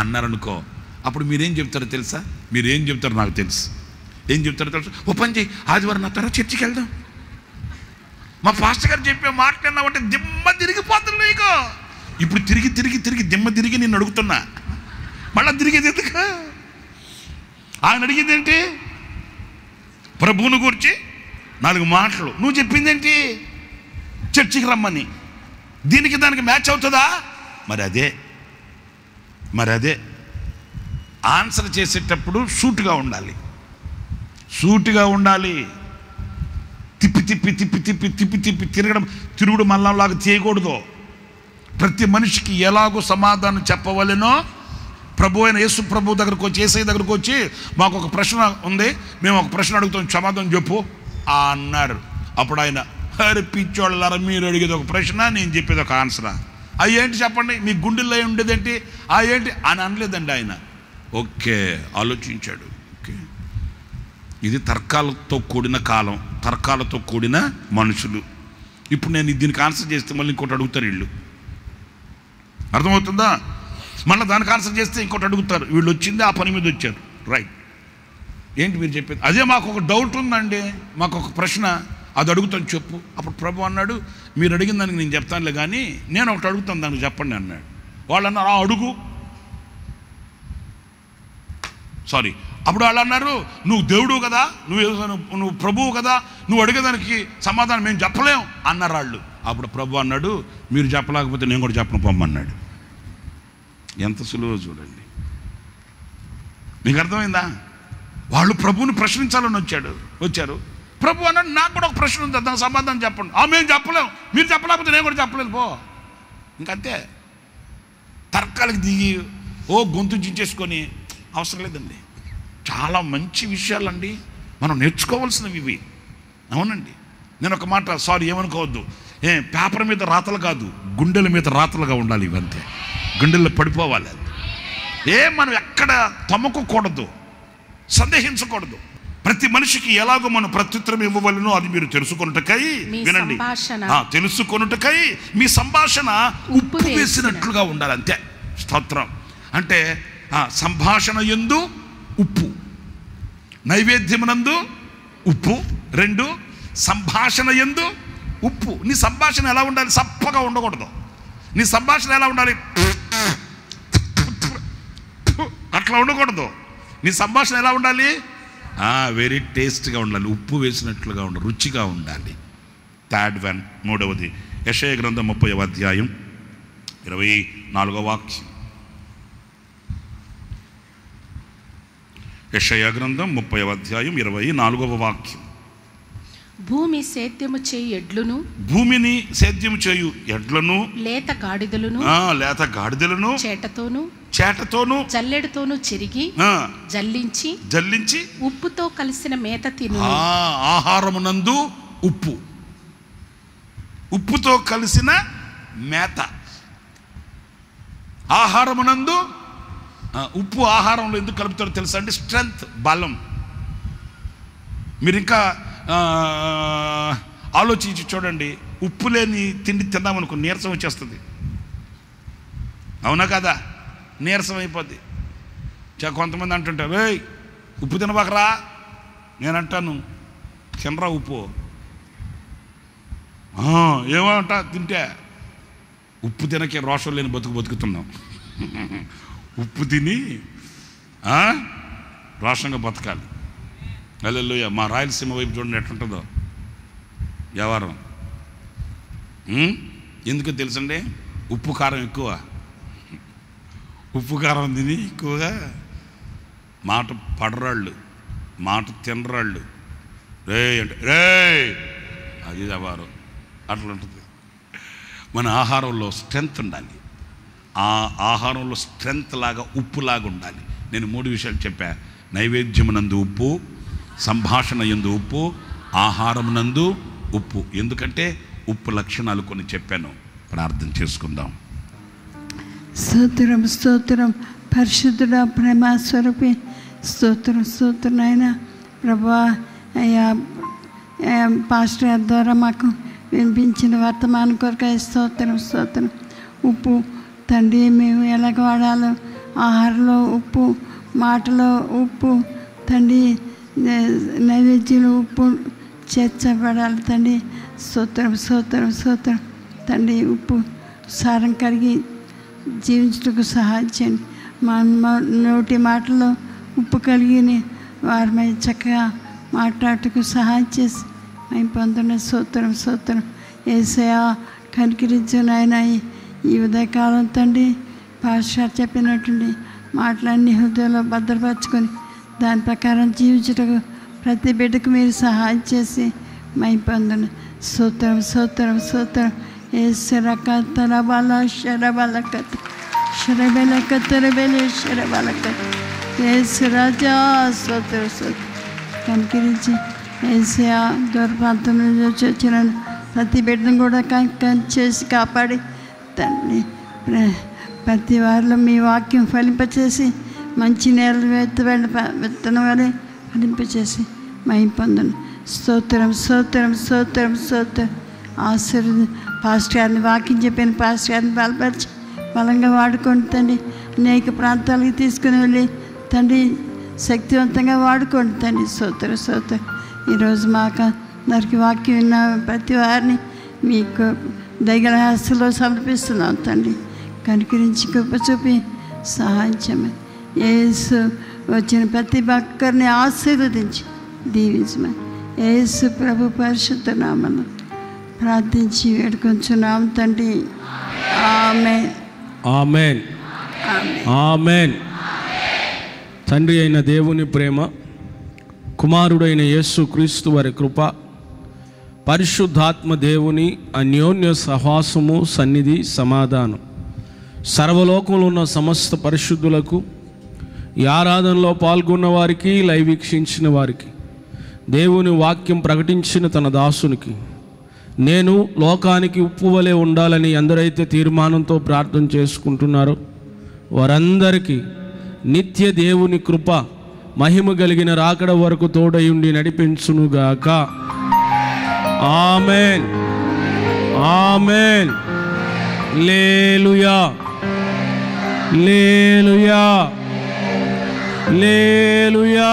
అన్నారనుకో. అప్పుడు మీరేం చెప్తారో తెలుసా? మీరేం చెప్తారో నాకు తెలుసు. ఏం చెప్తారో తెలుసు? ఓ పని చేయి, ఆదివారం నా తర్వాత చర్చికి వెళ్దాం. మా పాస్టర్ గారు చెప్పే మాటలు అన్నావంటే దిమ్మ తిరిగిపోతుంది నీకు. ఇప్పుడు తిరిగి తిరిగి తిరిగి దిమ్మ తిరిగి నేను అడుగుతున్నా, మళ్ళీ తిరిగేది ఎందుకు? ఆయన అడిగింది ఏంటి? ప్రభువుని గురించి 4 మాటలు. నువ్వు చెప్పింది ఏంటి? చర్చికి రమ్మని. దీనికి దానికి మ్యాచ్ అవుతుందా? మరి అదే ఆన్సర్ చేసేటప్పుడు సూటుగా ఉండాలి, సూటుగా ఉండాలి. తిప్పి తిప్పి తిప్పి తిప్పి తిప్పి తిప్పి తిరుగుడు మల్లంలాగా చేయకూడదు. ప్రతి మనిషికి ఎలాగో సమాధానం చెప్పవలెనో ప్రభు అయిన యేసు ప్రభు దగ్గరకు వచ్చి, యేసయ్య దగ్గరకు వచ్చి, మాకు ఒక ప్రశ్న ఉంది, మేము ఒక ప్రశ్న అడుగుతాం, సమాధానం చెప్పు అన్నారు. అప్పుడు ఆయన, అరే పిచ్చోళ్ళారా, మీరు అడిగేది ఒక ప్రశ్న, నేను చెప్పేది ఒక ఆన్సరా? ఏంటి చెప్పండి, మీ గుండెల్లో ఉండేదేంటి? ఏంటి అని అనలేదండి ఆయన. ఓకే, ఆలోచించాడు. ఓకే, ఇది తర్కాలతో కూడిన కాలం, తర్కాలతో కూడిన మనుషులు. ఇప్పుడు నేను దీనికి ఆన్సర్ చేస్తే మళ్ళీ ఇంకోటి అడుగుతారు వీళ్ళు. అర్థమవుతుందా? మళ్ళీ దానికి ఆన్సర్ చేస్తే ఇంకోటి అడుగుతారు. వీళ్ళు వచ్చింది ఆ పని మీద వచ్చారు. రైట్, ఏంటి మీరు చెప్పేది? అదే మాకు ఒక డౌట్ ఉందండి, మాకు ఒక ప్రశ్న, అది అడుగుతాను చెప్పు. అప్పుడు ప్రభు అన్నాడు, మీరు అడిగిన దానికి నేను చెప్తానులే కానీ నేను ఒకటి అడుగుతాను, దానికి చెప్పండి అన్నాడు. వాళ్ళు అన్నారు, అడుగు. సారీ, అప్పుడు వాళ్ళు అన్నారు, నువ్వు దేవుడు కదా, నువ్వు ప్రభువు కదా, నువ్వు అడిగేదానికి సమాధానం మేము చెప్పలేం అన్నారు వాళ్ళు. అప్పుడు ప్రభు అన్నాడు, మీరు చెప్పలేకపోతే నేను కూడా చెప్పను పొమ్మన్నాడు. ఎంత సులువో చూడండి. మీకు అర్థమైందా? వాళ్ళు ప్రభువుని ప్రశ్నించాలని వచ్చారు. ప్రభు అన్నాడు, నాకు కూడా ఒక ప్రశ్న ఉంది, దానికి సమాధానం చెప్పండి. మేము చెప్పలేం, మీరు చెప్పలేకపోతే నేను కూడా చెప్పలేదు పో. ఇంకంతే. తర్కాలకు దిగి గొంతు చించేసుకొని అవసరం లేదండి. చాలా మంచి విషయాలండి, మనం నేర్చుకోవాల్సినవి ఇవి. అవునండి, నేను ఒక మాట, సారీ ఏమనుకోవద్దు, పేపర్ మీద రాతలు కాదు, గుండెల మీద రాతలుగా ఉండాలి ఇవంతే. గుండెల్లో పడిపోవాలి. మనం ఎక్కడ తమకూడదు, సందేహించకూడదు. ప్రతి మనిషికి ఎలాగో మనం ప్రత్యుత్తరం ఇవ్వవలెనో అది మీరు తెలుసుకొనుటకై, వినండి, తెలుసుకొనుటకై మీ సంభాషణ ఉప్పు వేసినట్లుగా ఉండాలి. అంతే. స్తోత్రం. అంటే సంభాషణ యందు ఉప్పు, నైవేద్యమునందు ఉప్పు. 2, సంభాషణ యందు ఉప్పు. నీ సంభాషణ ఎలా ఉండాలి? సప్పగా ఉండకూడదు. నీ సంభాషణ ఎలా ఉండాలి? అట్లా ఉండకూడదు. నీ సంభాషణ ఎలా ఉండాలి? వెరీ టేస్ట్గా ఉండాలి, ఉప్పు వేసినట్లుగా ఉండాలి, రుచిగా ఉండాలి. 3వది యెషయా గ్రంథం 30వ అధ్యాయం 24వ వాక్యం. యెషయా గ్రంథం 30వ అధ్యాయం 24వ వాక్యం. భూమి సేద్యము చేయు ఎడ్లును, భూమిని సేద్యము చేయు ఎడ్లను, లేత గాడిదలను చేటతోను జల్లెడతోను చెరిగి జల్లించి ఉప్పుతో కలిసిన మేత తిను. ఆహారమునందు ఉప్పు, ఉప్పుతో కలిసిన మేత. ఆహారమునందు ఉప్పు. ఆహారంలో ఎందుకు కలుపుతారో తెలుసా అండి? స్ట్రెంగ్త్, బలం. మీరు ఇంకా ఆలోచించి చూడండి, ఉప్పు లేని తిండి తిందామనుకో నీరసం వచ్చేస్తుంది. అవునా కదా? నీరసం అయిపోద్ది. కొంతమంది అంటుంటారు, ఉప్పు తినబాకరా నేనంటాను, తినరా ఉప్పు. ఏమంటా తింటే ఉప్పు తినకే రోషం లేని బతుకుతున్నాం. ఉప్పు తిని రోషంగా బతకాలి. హల్లెలూయా. మా రాయలసీమ వైపు చూడండి ఎట్లుంటుందో వ్యవహారం. ఎందుకు తెలుసండి? ఉప్పు కారం ఎక్కువ. ఉప్పు కారం తిని ఎక్కువగా మాట పడరాళ్ళు, మాట తినరాళ్ళు. రే అంటే రే, అది వ్యవహారం అట్లా ఉంటుంది. మన ఆహారంలో స్ట్రెంగ్త్ ఉండాలి. ఆ ఆహారంలో స్ట్రెంగ్త్ లాగా ఉప్పులాగా ఉండాలి. నేను 3 విషయాలు చెప్పా. నైవేద్యమునందు ఉప్పు, సంభాషణ యందు ఉప్పు, ఆహారమునందు ఉప్పు. ఎందుకంటే ఉప్పు లక్షణాలు కొన్ని చెప్పాను. ప్రార్థన చేసుకుందాం. స్తోత్రం స్తోత్రం పరిశుద్ధుడ ప్రేమ స్వరూపి, స్తోత్రం స్తోత్రం నాయన ప్రభువా. అయ్యా పాస్టర్ గారి ద్వారా మాకు వినిపించిన వర్తమానం కొరకు స్తోత్రం స్తోత్రం. ఉప్పు తండ్రి, మేము ఎలాగ వాడాలో, ఆహారంలో ఉప్పు, మాటలో ఉప్పు తండ్రి, నైవేద్యంలో ఉప్పు చేర్చబడాలి తండ్రి. స్తోత్రం స్తోత్రం స్తోత్రం తండ్రి. ఉప్పు సారం కలిగి జీవించుటకు సహాయం చేయండి. మా నోటి మాటలో ఉప్పు కలిగి వారి చక్కగా మాట్లాడుటకు సహాయం చేసి మేము పొందుతున్న స్తోత్రం స్తోత్రం. యేసయ్యా కనికరించు నాయన. ఈ ఉదయకాలం తండ్రి పాస్టర్ చెప్పినట్టుండి మాటలన్నీ హృదయంలో భద్రపరచుకొని దాని ప్రకారం జీవించుటకు ప్రతి బిడ్డకు మీరు సహాయం చేసి మేము పొందున స్తోత్రం స్తోత్రం స్తోత్రం. ఏసరకత్తర బల శరబలకత్ శరబెలకత్తరబెలే శరబలకత్. ఏసు రాజా స్తోత్రం స్తోత్రం. కనికరించి ఏసయా దూర ప్రాంతం నుంచి వచ్చిన ప్రతి బిడ్డను కూడా చేసి కాపాడి తండ్రి, ప్రతి వారిలో మీ వాక్యం ఫలింపచేసి మంచి నేల విత్తనం వలె ఫలింపచేసి మహిమ పొందండి. స్తోత్రం స్తోత్రం స్తోత్రం స్తోత్రం. పాస్టర్ గారిని వాక్యం చెప్పిన పాస్టర్ గారిని బలపరిచి బలంగా వాడుకోండి తండ్రి. అనేక ప్రాంతాలకు తీసుకుని వెళ్ళి తండ్రి శక్తివంతంగా వాడుకోండి తండ్రి. స్తోత్రం స్తోత్రం. ఈరోజు మాకు అందరికి వాక్యం విన్న ప్రతి వారిని మీకు దయగల హస్తలో సమర్పిస్తున్నాం తండ్రి. కనికరించి కృప చూపి సహాయం చేయమని, యేసు వచ్చిన ప్రతి భక్తుని ఆశీర్వదించి దీవించమని యేసు ప్రభు పరిశుద్ధ నామమున ప్రార్థించి వేడుకొంచున్నాం తండ్రి. ఆమేన్ ఆమేన్ ఆమేన్. తండ్రి అయిన దేవుని ప్రేమ, కుమారుడైన యేసు క్రీస్తు వారి కృప, పరిశుద్ధాత్మ దేవుని అన్యోన్య సహవాసము, సన్నిధి, సమాధానం సర్వలోకంలో ఉన్న సమస్త పరిశుద్ధులకు, ఈ ఆరాధనలో పాల్గొన్న వారికి, లైవ్ వీక్షించిన వారికి, దేవుని వాక్యం ప్రకటించిన తన దాసునికి, నేను లోకానికి ఉప్పు వలె ఉండాలని ఎందరైతే తీర్మానంతో ప్రార్థన చేసుకుంటున్నారో వారందరికీ నిత్య దేవుని కృప మహిమ కలిగిన రాకడ వరకు తోడయుండి నడిపించునుగాక. ఆమేన్ ఆమేన్. హల్లెలూయా హల్లెలూయా హల్లెలూయా.